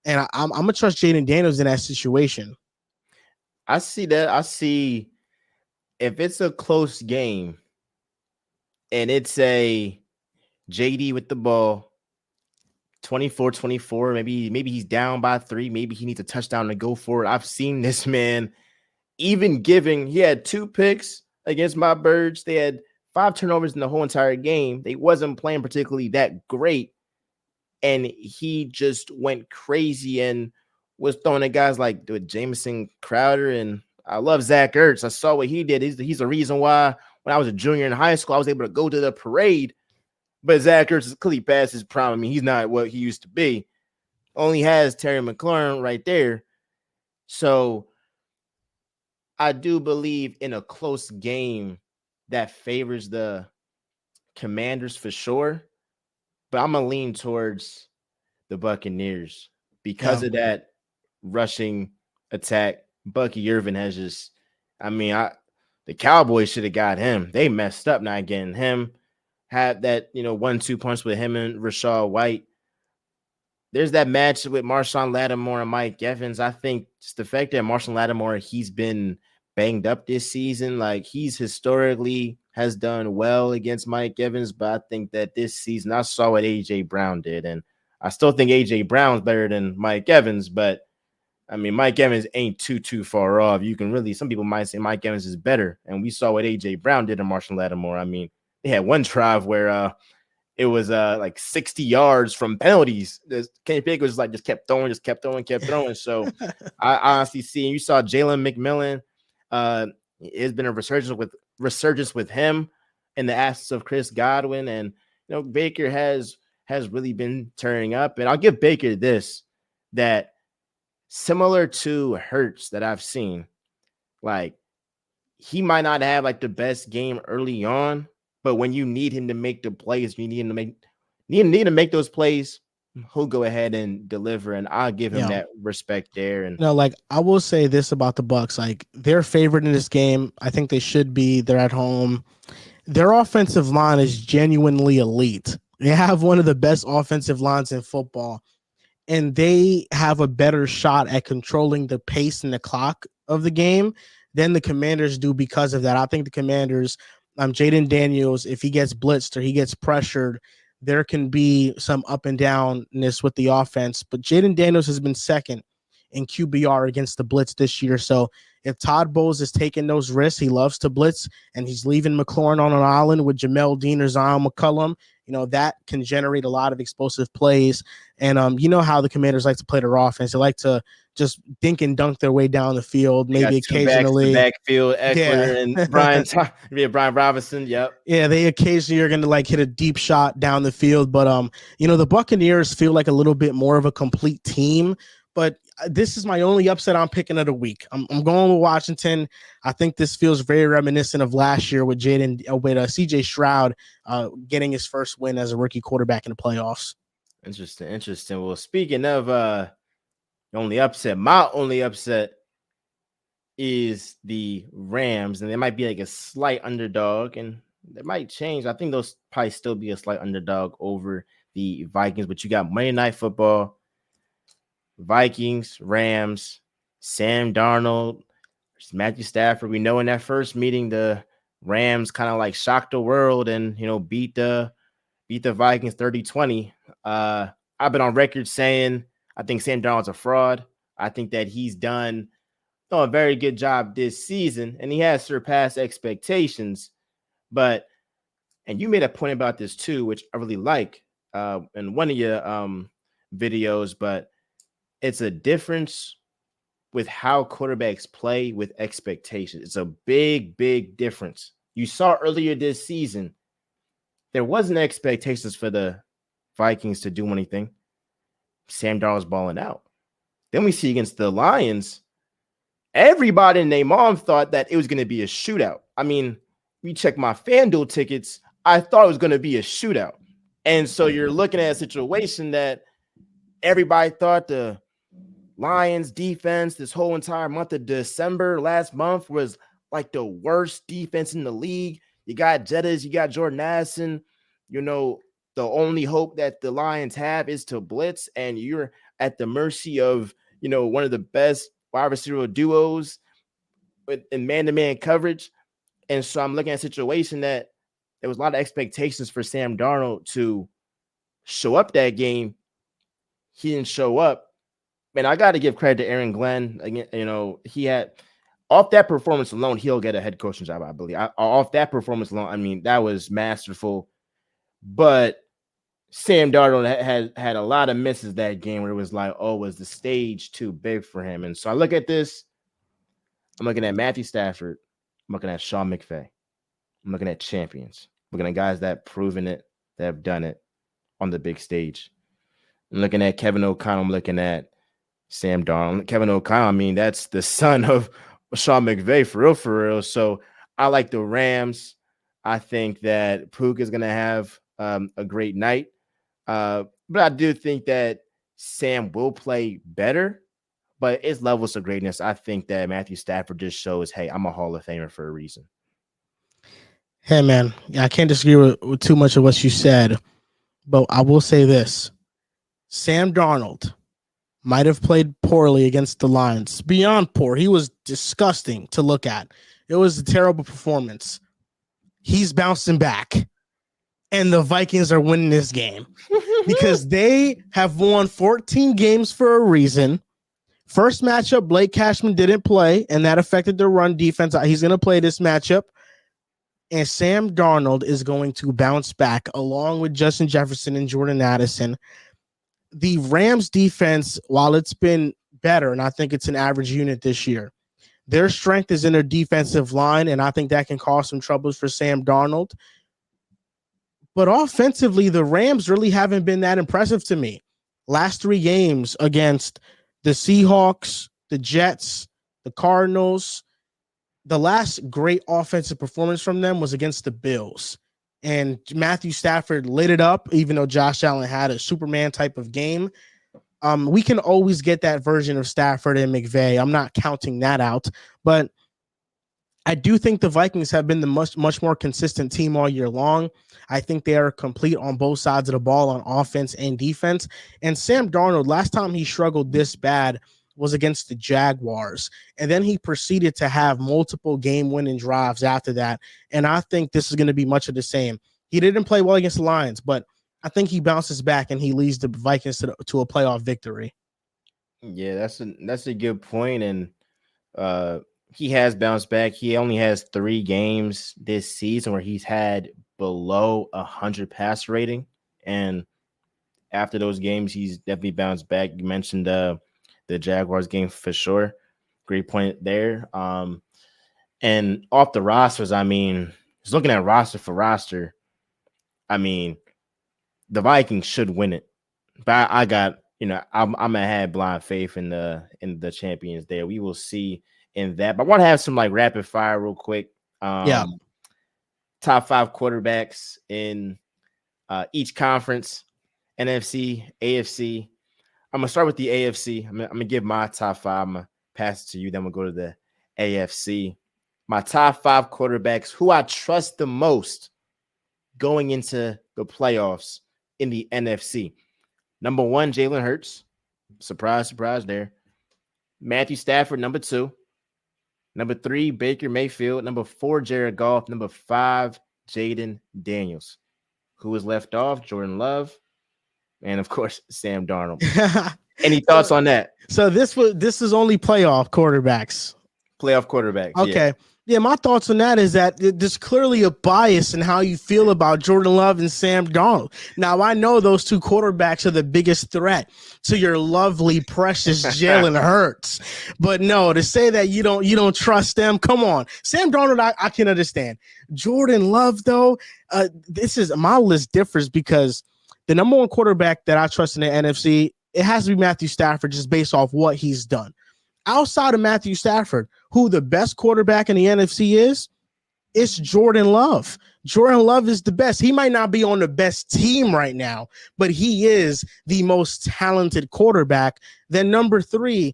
and I'm going to trust Jaden Daniels in that situation. I see that. I see if it's a close game and it's a JD with the ball, 24-24, maybe he's down by 3, maybe he needs a touchdown to go for it. I've seen this man he had 2 picks against my Birds. They had 5 turnovers in the whole entire game. They wasn't playing particularly that great, and he just went crazy and was throwing at guys like Jamison Crowder. And I love Zach Ertz. I saw what he did. He's the reason why when I was a junior in high school, I was able to go to the parade. But Zach Ertz is clearly past his prime. I mean, he's not what he used to be. Only has Terry McLaurin right there. So I do believe in a close game that favors the Commanders for sure. but I'm gonna lean towards the Buccaneers because Yeah. of that rushing attack. Bucky Irvin has just, I mean, the Cowboys should have got him. They messed up not getting him. Had that, 1-2 punch with him and Rashad White. There's that match with Marshawn Lattimore and Mike Evans. I think just the fact that Marshawn Lattimore, he's been banged up this season. Like, he's historically has done well against Mike Evans, but I think that this season I saw what AJ Brown did, and I still think AJ Brown's better than Mike Evans, but I mean, Mike Evans ain't too far off. You can really, some people might say Mike Evans is better, and we saw what AJ Brown did to Marshawn Lattimore. I mean, they had one drive where it was like 60 yards from penalties. Kenny Pickett was like just kept throwing. So I honestly see, you saw Jalen McMillan. It's been a resurgence with him in the absence of Chris Godwin, and Baker has really been turning up. And I'll give Baker this, that similar to Hurts that I've seen, like, he might not have like the best game early on, but when you need him to make the plays, you need him to make those plays, he'll go ahead and deliver, and I'll give him Yeah. that respect there. And Like, I will say this about the Bucks, like, they're favored in this game. I think they should be. They're at home. Their offensive line is genuinely elite. They have one of the best offensive lines in football, and they have a better shot at controlling the pace and the clock of the game than the Commanders do because of that. I think the Commanders, Jaden Daniels, if he gets blitzed or he gets pressured, there can be some up and downness with the offense. But Jaden Daniels has been second in QBR against the blitz this year. So if Todd Bowles is taking those risks, he loves to blitz, and he's leaving McLaurin on an island with Jamel Dean or Zion McCullum, that can generate a lot of explosive plays. And you know how the Commanders like to play their offense. They like to just dink and dunk their way down the field, they got maybe two backs in the occasionally. backfield, Eckler and Brian Robinson. Yep. Yeah, they occasionally are going to like hit a deep shot down the field, but the Buccaneers feel like a little bit more of a complete team. But this is my only upset I'm picking of the week. I'm going with Washington. I think this feels very reminiscent of last year with CJ Stroud getting his first win as a rookie quarterback in the playoffs. Interesting. Well, speaking of only upset, my only upset is the Rams, and they might be like a slight underdog, and they might change. I think they'll probably still be a slight underdog over the Vikings, but you got Monday Night Football, Vikings, Rams, Sam Darnold, Matthew Stafford. We know in that first meeting, the Rams kind of like shocked the world and beat the Vikings 30-20. I've been on record saying I think Sam Darnold's a fraud. I think that he's done a very good job this season, and he has surpassed expectations. But, and you made a point about this too, which I really like in one of your videos, but it's a difference with how quarterbacks play with expectations. It's a big difference. You saw earlier this season, there wasn't expectations for the Vikings to do anything. Sam Darnold's balling out. Then we see against the Lions, everybody and their mom thought that it was going to be a shootout. I mean, we check my FanDuel tickets, I thought it was going to be a shootout. And so you're looking at a situation that everybody thought the Lions defense this whole entire month of December last month was like the worst defense in the league. You got Jettas, you got Jordan Addison. The only hope that the Lions have is to blitz, and you're at the mercy of, one of the best wide receiver duos in man-to-man coverage. And so I'm looking at a situation that there was a lot of expectations for Sam Darnold to show up that game. He didn't show up. Man, I got to give credit to Aaron Glenn. Again, he had, off that performance alone, he'll get a head coaching job, I believe. Off that performance alone, I mean, that was masterful. But Sam Darnold had a lot of misses that game where it was like, oh, was the stage too big for him? And so I look at this. I'm looking at Matthew Stafford. I'm looking at Sean McVay. I'm looking at champions. I'm looking at guys that have proven it, that have done it on the big stage. I'm looking at Kevin O'Connell. I'm looking at Sam Darnold. Kevin O'Connell, I mean, that's the son of Sean McVay, for real. So I like the Rams. I think that Puka is going to have a great night. But I do think that Sam will play better, but it's levels of greatness. I think that Matthew Stafford just shows, hey, I'm a Hall of Famer for a reason. Hey, man, I can't disagree with too much of what you said, but I will say this: Sam Darnold might have played poorly against the Lions. Beyond poor, he was disgusting to look at. It was a terrible performance. He's bouncing back, and the Vikings are winning this game because they have won 14 games for a reason. First matchup, Blake Cashman didn't play, and that affected their run defense. He's going to play this matchup. And Sam Darnold is going to bounce back along with Justin Jefferson and Jordan Addison. The Rams defense, while it's been better, and I think it's an average unit this year, their strength is in their defensive line, and I think that can cause some troubles for Sam Darnold. But offensively, the Rams really haven't been that impressive to me. Last 3 games against the Seahawks, the Jets, the Cardinals. The last great offensive performance from them was against the Bills. And Matthew Stafford lit it up, even though Josh Allen had a Superman type of game. We can always get that version of Stafford and McVay. I'm not counting that out. But I do think the Vikings have been the much more consistent team all year long. I think they are complete on both sides of the ball on offense and defense. And Sam Darnold, last time he struggled this bad was against the Jaguars. And then he proceeded to have multiple game-winning drives after that. And I think this is going to be much of the same. He didn't play well against the Lions, but I think he bounces back and he leads the Vikings to a playoff victory. Yeah, that's a good point. And he has bounced back. He only has 3 games this season where he's had below 100 pass rating. And after those games, he's definitely bounced back. You mentioned the Jaguars game for sure. Great point there. And off the rosters, I mean, just looking at roster for roster, I mean, the Vikings should win it. But I got, I'm gonna have blind faith in the champions there. We will see in that. But I want to have some like rapid fire real quick. Yeah. Top 5 quarterbacks in each conference, NFC, AFC. I'm gonna start with the AFC. I'm gonna give my top 5. I'm gonna pass it to you. Then we'll go to the AFC. My top 5 quarterbacks who I trust the most going into the playoffs in the NFC. Number 1, Jalen Hurts. Surprise, surprise there. Matthew Stafford, number 2. Number 3, Baker Mayfield. Number 4, Jared Goff. Number 5, Jaden Daniels. Who was left off? Jordan Love. And of course, Sam Darnold. Any thoughts on that? So this is only playoff quarterbacks. Playoff quarterbacks. Okay. Yeah, my thoughts on that is that there's clearly a bias in how you feel about Jordan Love and Sam Darnold. Now, I know those 2 quarterbacks are the biggest threat to your lovely, precious Jalen Hurts. But no, to say that you don't trust them, come on. Sam Darnold, I can understand. Jordan Love, though, this is my list differs because the number 1 quarterback that I trust in the NFC, it has to be Matthew Stafford just based off what he's done. Outside of Matthew Stafford, who the best quarterback in the NFC is, it's Jordan Love. Jordan Love is the best. He might not be on the best team right now, but he is the most talented quarterback. Then number 3,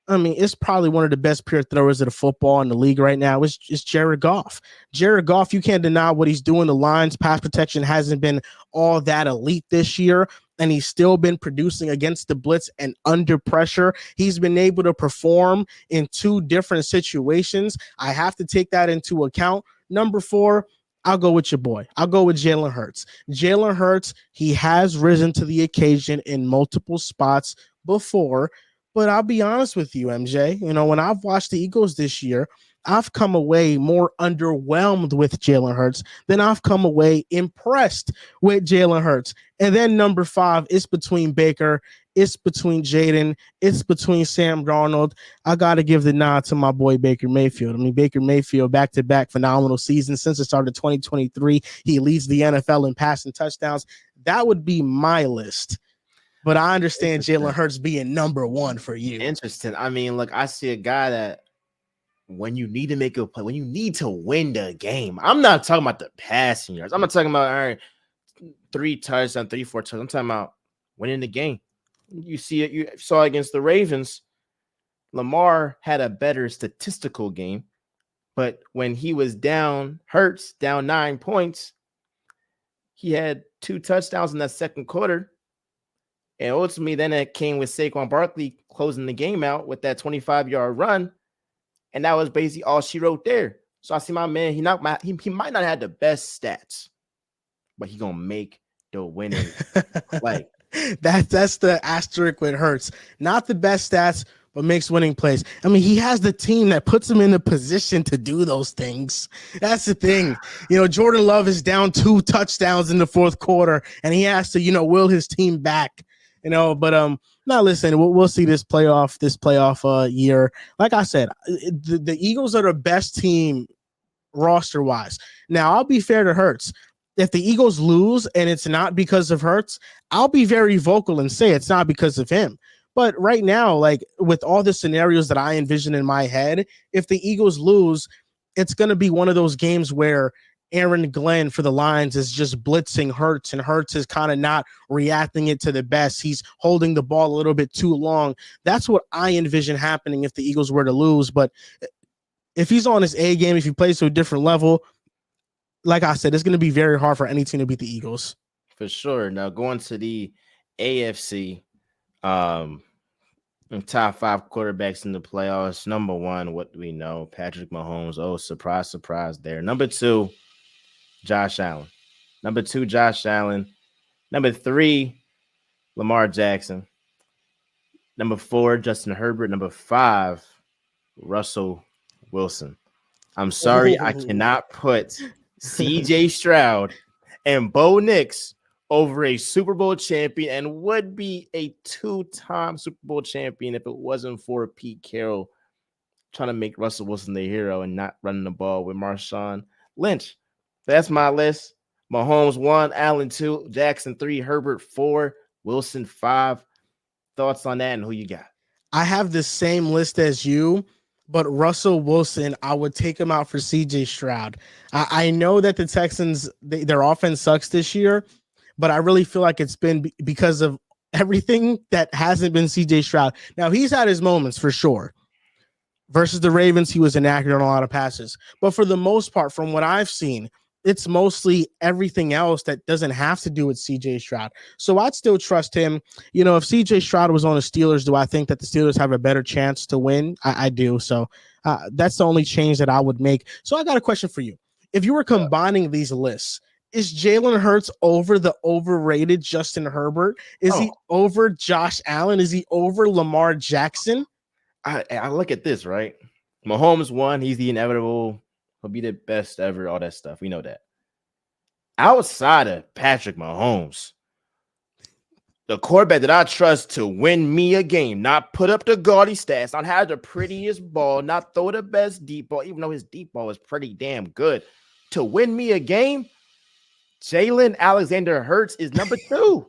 I mean, it's probably one of the best pure throwers of the football in the league right now. It's Jared Goff. Jared Goff, you can't deny what he's doing. The Lions' pass protection hasn't been all that elite this year, and he's still been producing against the blitz and under pressure. He's been able to perform in 2 different situations. I have to take that into account. Number 4, I'll go with your boy. I'll go with Jalen Hurts. Jalen Hurts, he has risen to the occasion in multiple spots before. But I'll be honest with you, MJ. When I've watched the Eagles this year, I've come away more underwhelmed with Jalen Hurts than I've come away impressed with Jalen Hurts. And then number 5, it's between Baker, it's between Jaden, it's between Sam Darnold. I got to give the nod to my boy Baker Mayfield. I mean, Baker Mayfield, back-to-back phenomenal season since the start of 2023. He leads the NFL in passing touchdowns. That would be my list. But I understand Jalen Hurts being number 1 for you. Interesting. I mean, look, I see a guy that when you need to make a play, when you need to win the game, I'm not talking about the passing yards. I'm not talking about, all right, 3 touchdowns, 3, 4 touchdowns. I'm talking about winning the game. You see it. You saw against the Ravens. Lamar had a better statistical game, but when he was down, Hurts down 9 points, he had 2 touchdowns in that second quarter. And ultimately, then it came with Saquon Barkley closing the game out with that 25-yard run. And that was basically all she wrote there. So I see my man, he might not have the best stats, but he gonna make the winning play. That's the asterisk with Hurts. Not the best stats, but makes winning plays. I mean, he has the team that puts him in a position to do those things. That's the thing. Jordan Love is down 2 touchdowns in the fourth quarter, and he has to, will his team back. But now listen, we'll see this playoff year. Like I said, the Eagles are the best team roster wise. Now I'll be fair to Hurts. If the Eagles lose and it's not because of Hurts, I'll be very vocal and say it's not because of him. But right now, like with all the scenarios that I envision in my head, if the Eagles lose, it's going to be one of those games where Aaron Glenn for the Lions is just blitzing Hurts, and Hurts is kind of not reacting it to the best. He's holding the ball a little bit too long. That's what I envision happening if the Eagles were to lose. But if he's on his A game, if he plays to a different level, like I said, it's going to be very hard for any team to beat the Eagles. For sure. Now going to the AFC, top 5 quarterbacks in the playoffs. Number 1, what do we know? Patrick Mahomes. Oh, surprise, surprise there. Number 2, Josh Allen. Number 2, Josh Allen. Number 3, Lamar Jackson. Number 4, Justin Herbert. Number 5, Russell Wilson. I'm sorry, I cannot put CJ Stroud and Bo Nix over a Super Bowl champion, and would be a 2-time Super Bowl champion if it wasn't for Pete Carroll trying to make Russell Wilson the hero and not running the ball with Marshawn Lynch. That's my list. Mahomes 1, Allen 2, Jackson 3, Herbert 4, Wilson 5. Thoughts on that and who you got? I have the same list as you, but Russell Wilson, I would take him out for CJ Stroud. I know that the Texans, their offense sucks this year, but I really feel like it's been because of everything that hasn't been CJ Stroud. Now, he's had his moments for sure. Versus the Ravens, he was inaccurate on a lot of passes. But for the most part, from what I've seen, it's mostly everything else that doesn't have to do with CJ Stroud. So I'd still trust him. If CJ Stroud was on the Steelers, do I think that the Steelers have a better chance to win? I do. So that's the only change that I would make. So I got a question for you. If you were combining these lists, is Jalen Hurts over the overrated Justin Herbert? Is he over Josh Allen? Is he over Lamar Jackson? I look at this, right? Mahomes 1, he's the inevitable. He'll be the best ever, all that stuff. We know that. Outside of Patrick Mahomes, the quarterback that I trust to win me a game, not put up the gaudy stats, not have the prettiest ball, not throw the best deep ball, even though his deep ball is pretty damn good, to win me a game, Jalen Alexander Hurts is number 2.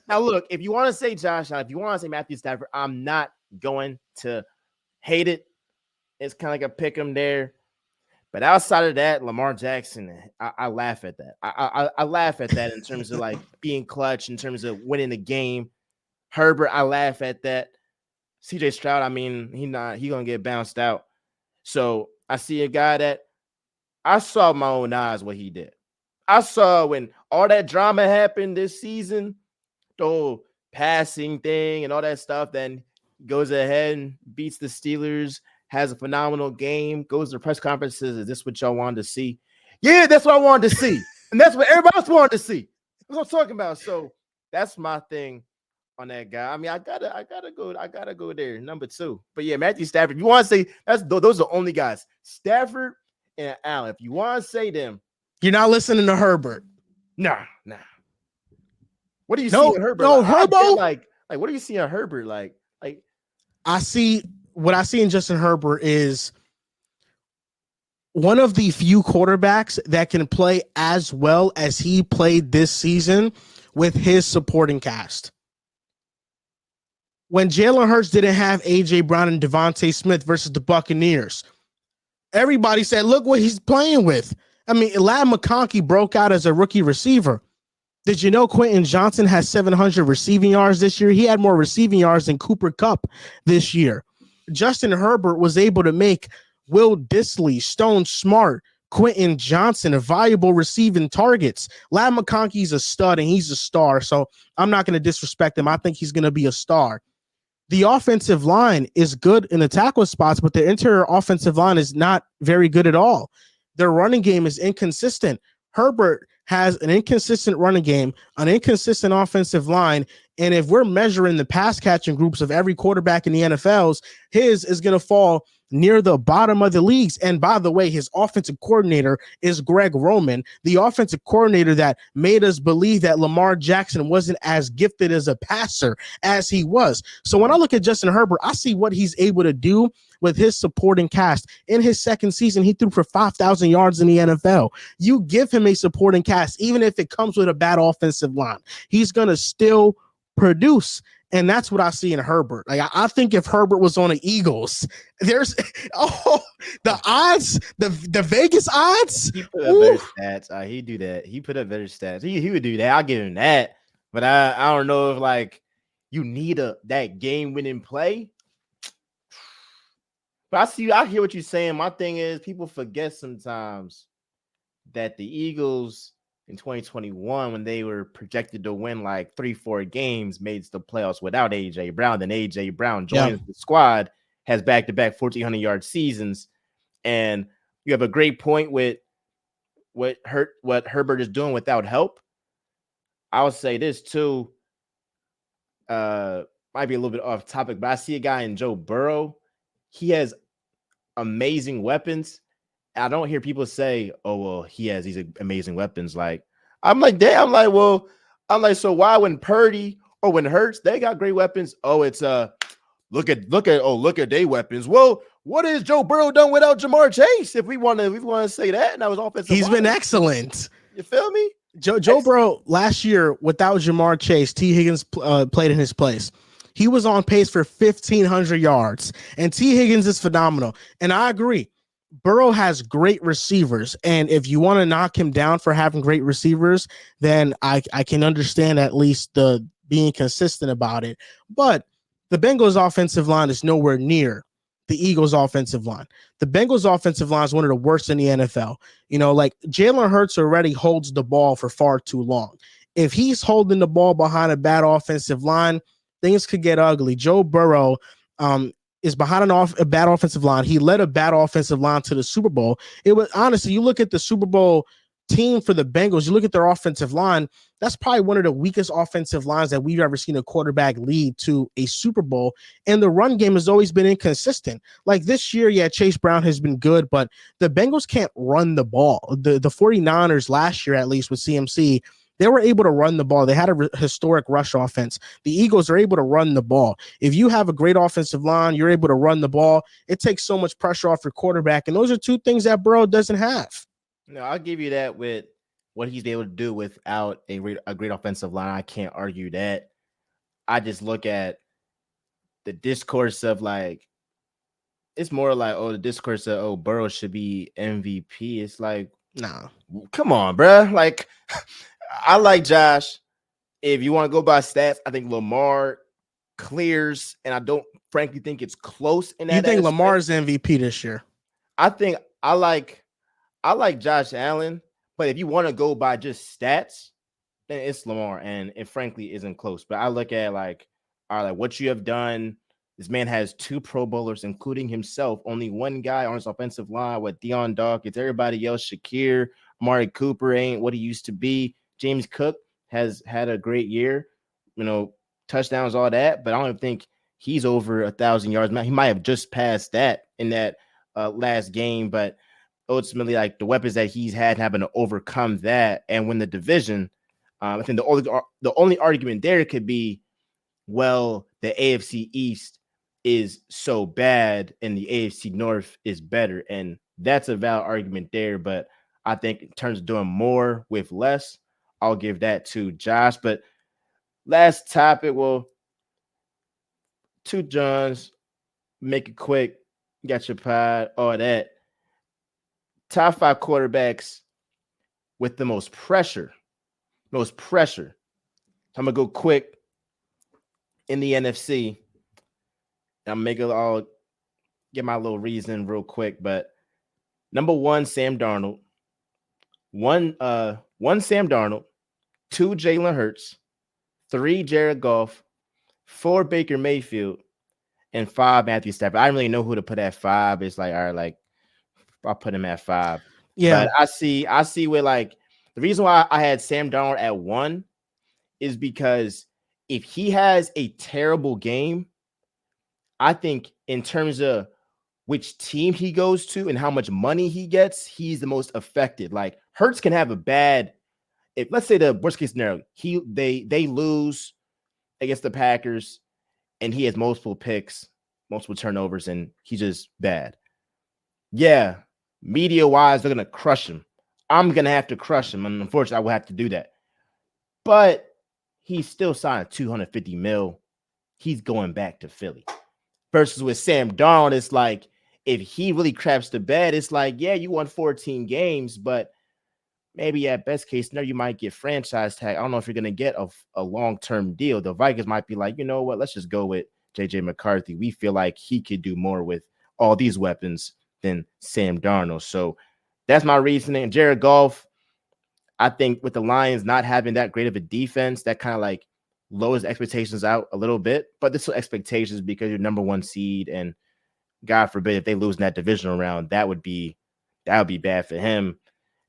Now, look, if you want to say Josh Allen, if you want to say Matthew Stafford, I'm not going to hate it. It's kind of like a pick 'em there. But outside of that, Lamar Jackson, I laugh at that. I laugh at that in terms of like being clutch, in terms of winning the game. Herbert, I laugh at that. CJ Stroud, I mean, he gonna get bounced out. So I see a guy that I saw with my own eyes what he did. I saw when all that drama happened this season, the whole passing thing and all that stuff, then goes ahead and beats the Steelers, has a phenomenal game, goes to press conferences. Is this what y'all wanted to see? Yeah, that's what I wanted to see. And that's what everybody else wanted to see. That's what I'm talking about. So that's my thing on that guy. I mean, I gotta go there, number 2. But yeah, Matthew Stafford. If you want to say those are the only guys, Stafford and Allen. If you want to say them, you're not listening to Herbert. Nah. What do you see in Herbert? No, Herbo. Like, what do you see in Herbert? Like, what I see in Justin Herbert is one of the few quarterbacks that can play as well as he played this season with his supporting cast. When Jalen Hurts didn't have A.J. Brown and Devontae Smith versus the Buccaneers, everybody said, look what he's playing with. I mean, Ladd McConkey broke out as a rookie receiver. Did you know Quentin Johnson has 700 receiving yards this year? He had more receiving yards than Cooper Kupp this year. Justin Herbert was able to make Will Dissly, Stone Smart, Quentin Johnson valuable receiving targets. Lad McConkey's a stud and he's a star, so I'm not going to disrespect him. I think he's going to be a star. The offensive line is good in the tackle spots, but the interior offensive line is not very good at all. Their running game is inconsistent. Herbert has an inconsistent running game, an inconsistent offensive line. And if we're measuring the pass catching groups of every quarterback in the NFL's, his is going to fall near the bottom of the leagues. And by the way, his offensive coordinator is Greg Roman, the offensive coordinator that made us believe that Lamar Jackson wasn't as gifted as a passer as he was. So when I look at Justin Herbert, I see what he's able to do with his supporting cast. In his second season, he threw for 5,000 yards in the NFL. You give him a supporting cast, even if it comes with a bad offensive line, he's going to still produce. And that's what I see in Herbert. Like I think if Herbert was on the Eagles, there's the odds, the Vegas odds. He put up better stats. He do that. He put up better stats. He would do that. I'll give him that. But I don't know if like you need that game winning play. But I hear what you're saying. My thing is people forget sometimes that the Eagles in 2021, when they were projected to win like 3-4 games, made the playoffs without A.J. Brown. Then A.J. Brown joins the squad, has back-to-back 1,400-yard seasons. And you have a great point with what Herbert is doing without help. I would say this too, might be a little bit off topic, but I see a guy in Joe Burrow. He has amazing weapons. I don't hear people say, "Oh, well, he has these amazing weapons." Like, I'm like, damn. I'm like, so why when Purdy or when Hurts, they got great weapons? Oh, it's look at their weapons. Well, what has Joe Burrow done without Jamar Chase? If we want to say that, and that was offensive. He's been excellent. You feel me? Joe Burrow last year without Jamar Chase, T. Higgins played in his place. He was on pace for 1,500 yards, and T. Higgins is phenomenal. And I agree. Burrow has great receivers, and if you want to knock him down for having great receivers, then I can understand at least the being consistent about it. But the Bengals offensive line is nowhere near the Eagles offensive line. The Bengals offensive line is one of the worst in the NFL. You know, like Jalen Hurts already holds the ball for far too long. If he's holding the ball behind a bad offensive line, things could get ugly. Joe Burrow, is behind a bad offensive line. He led a bad offensive line to the Super Bowl. It was honestly, you look at the Super Bowl team for the Bengals, you look at their offensive line, that's probably one of the weakest offensive lines that we've ever seen a quarterback lead to a Super Bowl. And the run game has always been inconsistent. Like this year, yeah, Chase Brown has been good, but the Bengals can't run the ball. The 49ers last year, at least with CMC, they were able to run the ball. They had a historic rush offense. The Eagles are able to run the ball. If you have a great offensive line, you're able to run the ball. It takes so much pressure off your quarterback. And those are two things that Burrow doesn't have. No, I'll give you that with what he's able to do without a great offensive line. I can't argue that. I just look at the discourse of like, it's more like, the discourse of, Burrow should be MVP. It's like, nah, come on, bro. Like, I like Josh. If you want to go by stats, I think Lamar clears, and I don't frankly think it's close in that. You think Lamar's MVP this year? I think I like Josh Allen, but if you want to go by just stats, then it's Lamar, and it frankly isn't close. But I look at like, all right, what you have done. This man has 2 Pro Bowlers, including himself. Only one guy on his offensive line with Deion Dawkins. Everybody else, Shakir, Amari Cooper ain't what he used to be. James Cook has had a great year, touchdowns, all that. But I don't even think he's over 1,000 yards. He might have just passed that in that last game. But ultimately, like the weapons that he's had having to overcome that and win the division, I think the only argument there could be, well, the AFC East is so bad and the AFC North is better. And that's a valid argument there. But I think in terms of doing more with less, I'll give that to Josh. But last topic, well, 2 Johns, make it quick. Got your pod, all that. Top 5 quarterbacks with the most pressure most pressure. I'm gonna go quick in the NFC. I'm make it all get my little reason real quick, but number one, Sam Darnold. One Sam Darnold, two Jalen Hurts, three Jared Goff, four Baker Mayfield, and five Matthew Stafford. I don't really know who to put at five. It's like, all right, like I'll put him at five. Yeah. But I see where like the reason why I had Sam Darnold at one is because if he has a terrible game, I think in terms of which team he goes to and how much money he gets, he's the most affected. Like Hurts can have a bad, if let's say the worst case scenario, they lose against the Packers and he has multiple picks, multiple turnovers, and he's just bad. Yeah, media wise, they're gonna crush him. I'm gonna have to crush him, and unfortunately, I will have to do that. But he's still signed 250 mil. He's going back to Philly. Versus with Sam Darnold, it's like if he really craps the bed, it's like, yeah, you won 14 games, but maybe at best case scenario, you might get franchise tag. I don't know if you're going to get a long-term deal. The Vikings might be like, you know what, let's just go with JJ McCarthy. We feel like he could do more with all these weapons than Sam Darnold. So that's my reasoning. Jared Goff, I think with the Lions not having that great of a defense, that kind of like lowers expectations out a little bit. But this is expectations because you're number one seed, and God forbid if they lose in that divisional round, that would be bad for him.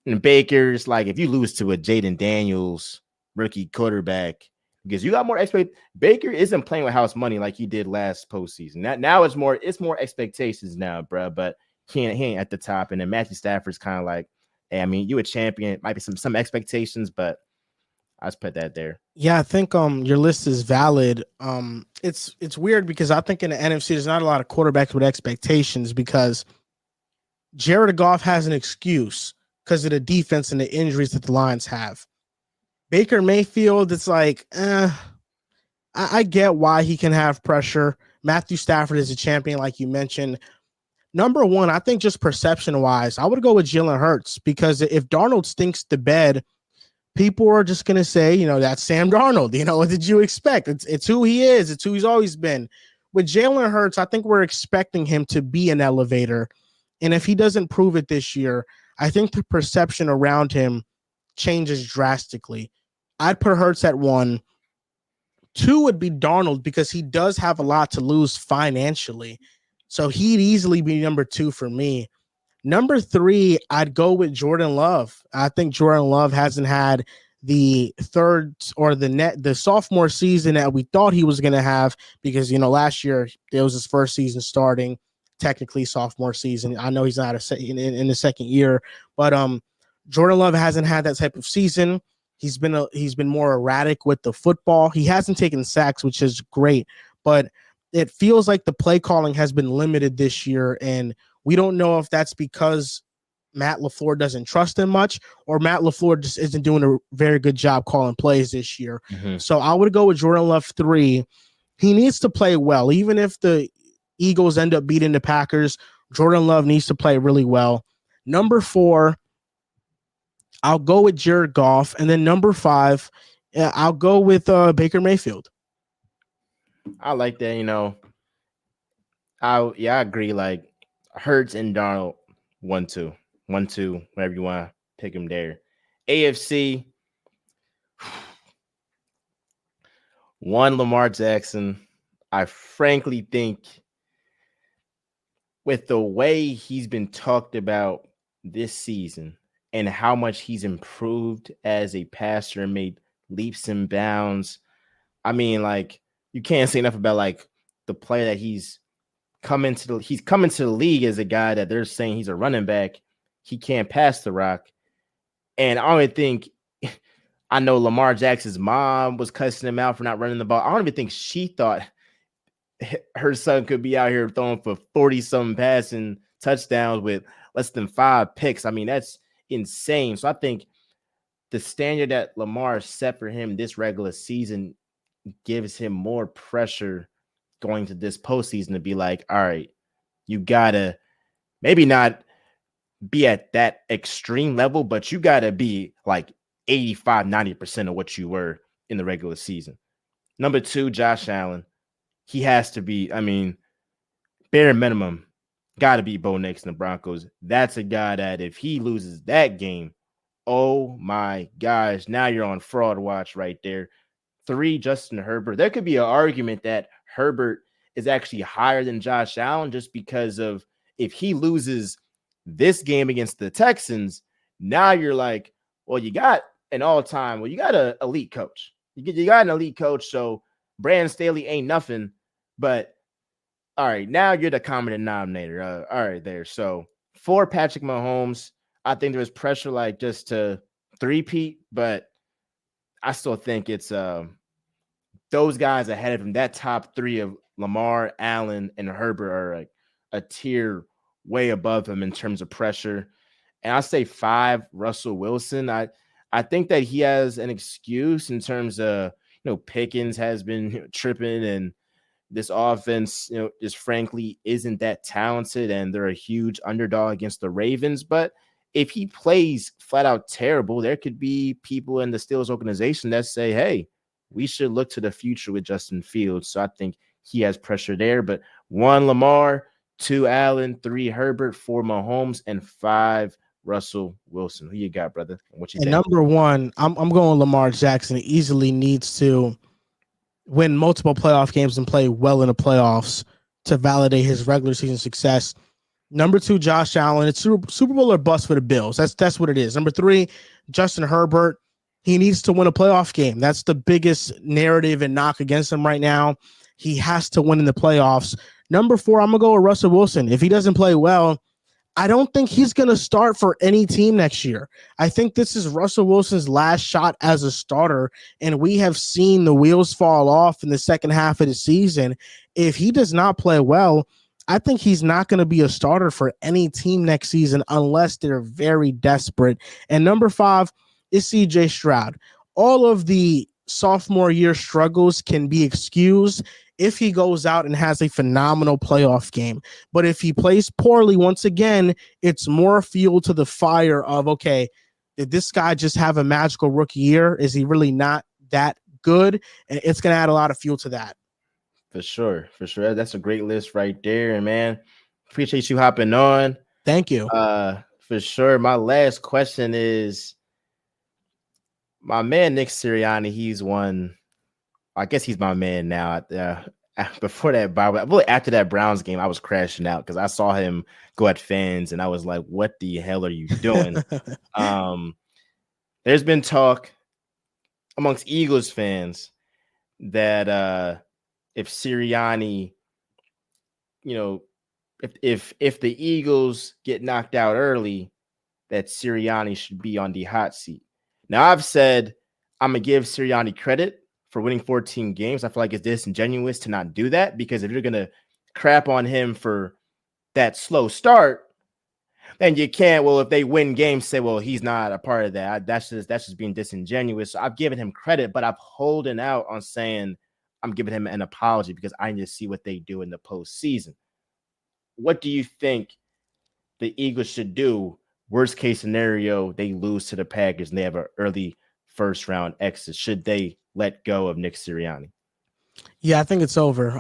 And Baker's like if you lose to a Jaden Daniels rookie quarterback, because you got more expect. Baker isn't playing with house money like he did last postseason. Now it's more expectations now, bro. But he ain't at the top. And then Matthew Stafford's kind of like, hey, I mean, you a champion. It might be some expectations, but I just put that there. Yeah, I think your list is valid. It's weird because I think in the NFC there's not a lot of quarterbacks with expectations because Jared Goff has an excuse because of the defense and the injuries that the Lions have. Baker Mayfield, it's like, I get why he can have pressure. Matthew Stafford is a champion, like you mentioned. Number one, I think just perception wise, I would go with Jalen Hurts because if Darnold stinks to bed, people are just going to say, that's Sam Darnold. What did you expect? It's who he is. It's who he's always been. With Jalen Hurts, I think we're expecting him to be an elevator. And if he doesn't prove it this year, I think the perception around him changes drastically. I'd put Hurts at one. Two would be Darnold because he does have a lot to lose financially. So he'd easily be number two for me. Number three, I'd go with Jordan Love. I think Jordan Love hasn't had the third or the sophomore season that we thought he was going to have because, last year it was his first season starting, technically sophomore season. I know he's not in the second year, but Jordan Love hasn't had that type of season. He's been more erratic with the football. He hasn't taken sacks, which is great, but it feels like the play calling has been limited this year, and we don't know if that's because Matt LaFleur doesn't trust him much or Matt LaFleur just isn't doing a very good job calling plays this year. Mm-hmm. So I would go with Jordan Love 3. He needs to play well. Even if the Eagles end up beating the Packers, Jordan Love needs to play really well. Number 4, I'll go with Jared Goff. And then number 5, I'll go with Baker Mayfield. I like that, I agree. Like Hurts and Darnold, 1-2, whatever you want to pick him there. AFC, 1 Lamar Jackson. I frankly think with the way he's been talked about this season and how much he's improved as a passer and made leaps and bounds, I mean, like, you can't say enough about like the player that he's coming to the league as a guy that they're saying he's a running back. He can't pass the rock. And I don't think I know Lamar Jackson's mom was cussing him out for not running the ball. I don't even think she thought her son could be out here throwing for 40-something passing touchdowns with less than 5 picks. I mean, that's insane. So I think the standard that Lamar set for him this regular season gives him more pressure going to this postseason to be like, all right, you gotta maybe not be at that extreme level, but you gotta be like 85, 90% of what you were in the regular season. Number 2, Josh Allen. He has to be, I mean, bare minimum, got to be Bo Nix and the Broncos. That's a guy that if he loses that game, oh my gosh, now you're on fraud watch right there. 3, Justin Herbert. There could be an argument that Herbert is actually higher than Josh Allen just because of if he loses this game against the Texans, now you're like, well, you got an all-time, well, you got an elite coach. You got an elite coach, so Brandon Staley ain't nothing, but all right, now you're the common denominator. All right, there. So for Patrick Mahomes, I think there was pressure like just to three-peat, but I still think it's those guys ahead of him. That top 3 of Lamar, Allen, and Herbert are like a tier way above him in terms of pressure. And I say 5, Russell Wilson. I think that he has an excuse in terms of Pickens has been tripping and this offense, just frankly isn't that talented, and they're a huge underdog against the Ravens. But if he plays flat out terrible, there could be people in the Steelers organization that say, hey, we should look to the future with Justin Fields. So I think he has pressure there. But 1, Lamar, 2, Allen, 3, Herbert, 4, Mahomes, and 5, Russell Wilson. Who you got, brother? What you And think? number 1, I'm going Lamar Jackson. He easily needs to win multiple playoff games and play well in the playoffs to validate his regular season success. Number 2, Josh Allen. It's Super Bowl or bust for the Bills. That's what it is. Number 3, Justin Herbert. He needs to win a playoff game. That's the biggest narrative and knock against him right now. He has to win in the playoffs. Number 4, I'm going to go with Russell Wilson. If he doesn't play well, I don't think he's going to start for any team next year. I think this is Russell Wilson's last shot as a starter, and we have seen the wheels fall off in the second half of the season. If he does not play well, I think he's not going to be a starter for any team next season unless they're very desperate. And number 5 is CJ Stroud. All of the sophomore year struggles can be excused if he goes out and has a phenomenal playoff game. But if he plays poorly, once again, it's more fuel to the fire of, okay, did this guy just have a magical rookie year? Is he really not that good? And it's going to add a lot of fuel to that. For sure. For sure. That's a great list right there. And man, appreciate you hopping on. Thank you. For sure. My last question is my man, Nick Sirianni. He's one, I guess he's my man now. Before that, really after that Browns game, I was crashing out because I saw him go at fans and I was like, what the hell are you doing? There's been talk amongst Eagles fans that if Sirianni, if the Eagles get knocked out early, that Sirianni should be on the hot seat. Now, I've said I'm going to give Sirianni credit for winning 14 games. I feel like it's disingenuous to not do that because if you're going to crap on him for that slow start, then you can't, well, if they win games, say, well, he's not a part of that. That's just being disingenuous. So I've given him credit, but I'm holding out on saying I'm giving him an apology because I need to see what they do in the postseason. What do you think the Eagles should do? Worst case scenario, they lose to the Packers and they have an early first round exit. Should they let go of Nick Sirianni? Yeah, I think it's over.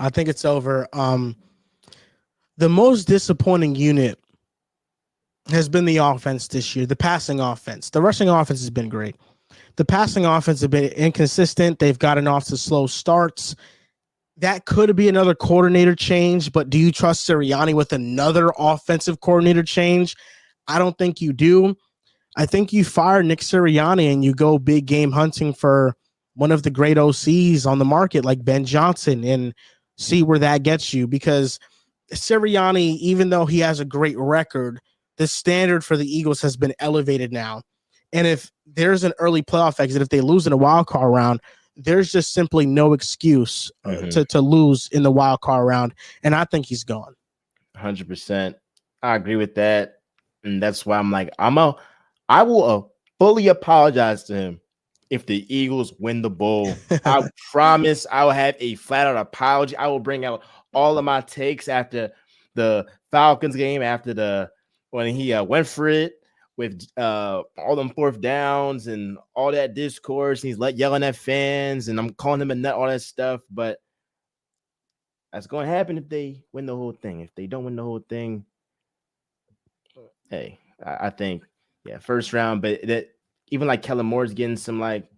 The most disappointing unit has been the offense this year, the passing offense. The rushing offense has been great. The passing offense has been inconsistent. They've gotten off to slow starts. That could be another coordinator change, but do you trust Sirianni with another offensive coordinator change? I don't think you do. I think you fire Nick Sirianni and you go big game hunting for one of the great OCs on the market like Ben Johnson and see where that gets you, because Sirianni, even though he has a great record, the standard for the Eagles has been elevated now. And if there's an early playoff exit, if they lose in a wild card round, there's just simply no excuse to lose in the wild card round. And I think he's gone. 100%. I agree with that. And that's why I'm like, I will fully apologize to him if the Eagles win the bowl. I promise I will have a flat out apology. I will bring out all of my takes after the Falcons game, when he went for it, with all them fourth downs and all that discourse. And he's yelling at fans, and I'm calling him a nut, all that stuff. But that's going to happen if they win the whole thing. If they don't win the whole thing, hey, I think yeah, first round. But that even like Kellen Moore's getting some like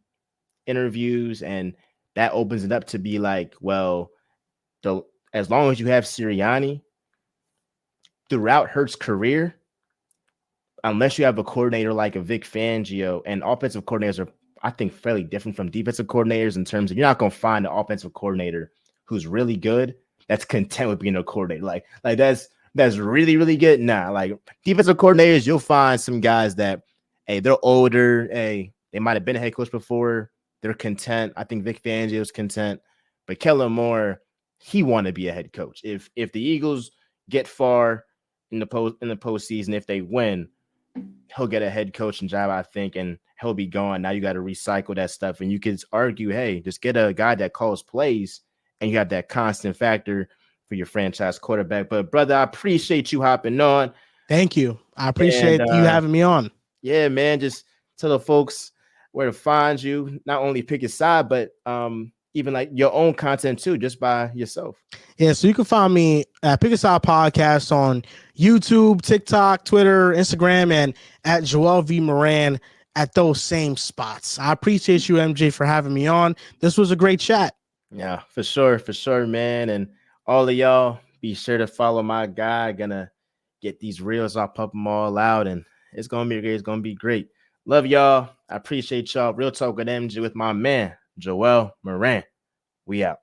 interviews, and that opens it up to be like, well, as long as you have Sirianni throughout Hurts' career, unless you have a coordinator like a Vic Fangio, and offensive coordinators are, I think, fairly different from defensive coordinators in terms of you're not going to find an offensive coordinator who's really good that's content with being a coordinator. Like that's really, really good. Nah, like defensive coordinators, you'll find some guys that, hey, they're older. Hey, they might have been a head coach before. They're content. I think Vic Fangio's content. But Kellen Moore, he want to be a head coach. If the Eagles get far in the postseason, if they win, he'll get a head coaching job, I think, and he'll be gone. Now you got to recycle that stuff. And you could argue, hey, just get a guy that calls plays, and you have that constant factor for your franchise quarterback. But, brother, I appreciate you hopping on. Thank you. I appreciate you having me on. Yeah, man, just tell the folks where to find you. Not only pick a side, but even like your own content too, just by yourself. Yeah, so you can find me at Pick a Side Podcast on YouTube, TikTok, Twitter, Instagram, and at Joel V. Moran at those same spots. I appreciate you, MJ, for having me on. This was a great chat. Yeah, for sure, man. And all of y'all, be sure to follow my guy. Gonna get these reels. I'll pump them all out, and it's gonna be great. It's gonna be great. Love y'all. I appreciate y'all. Real Talk with MJ with my man, Joel Moran. We out.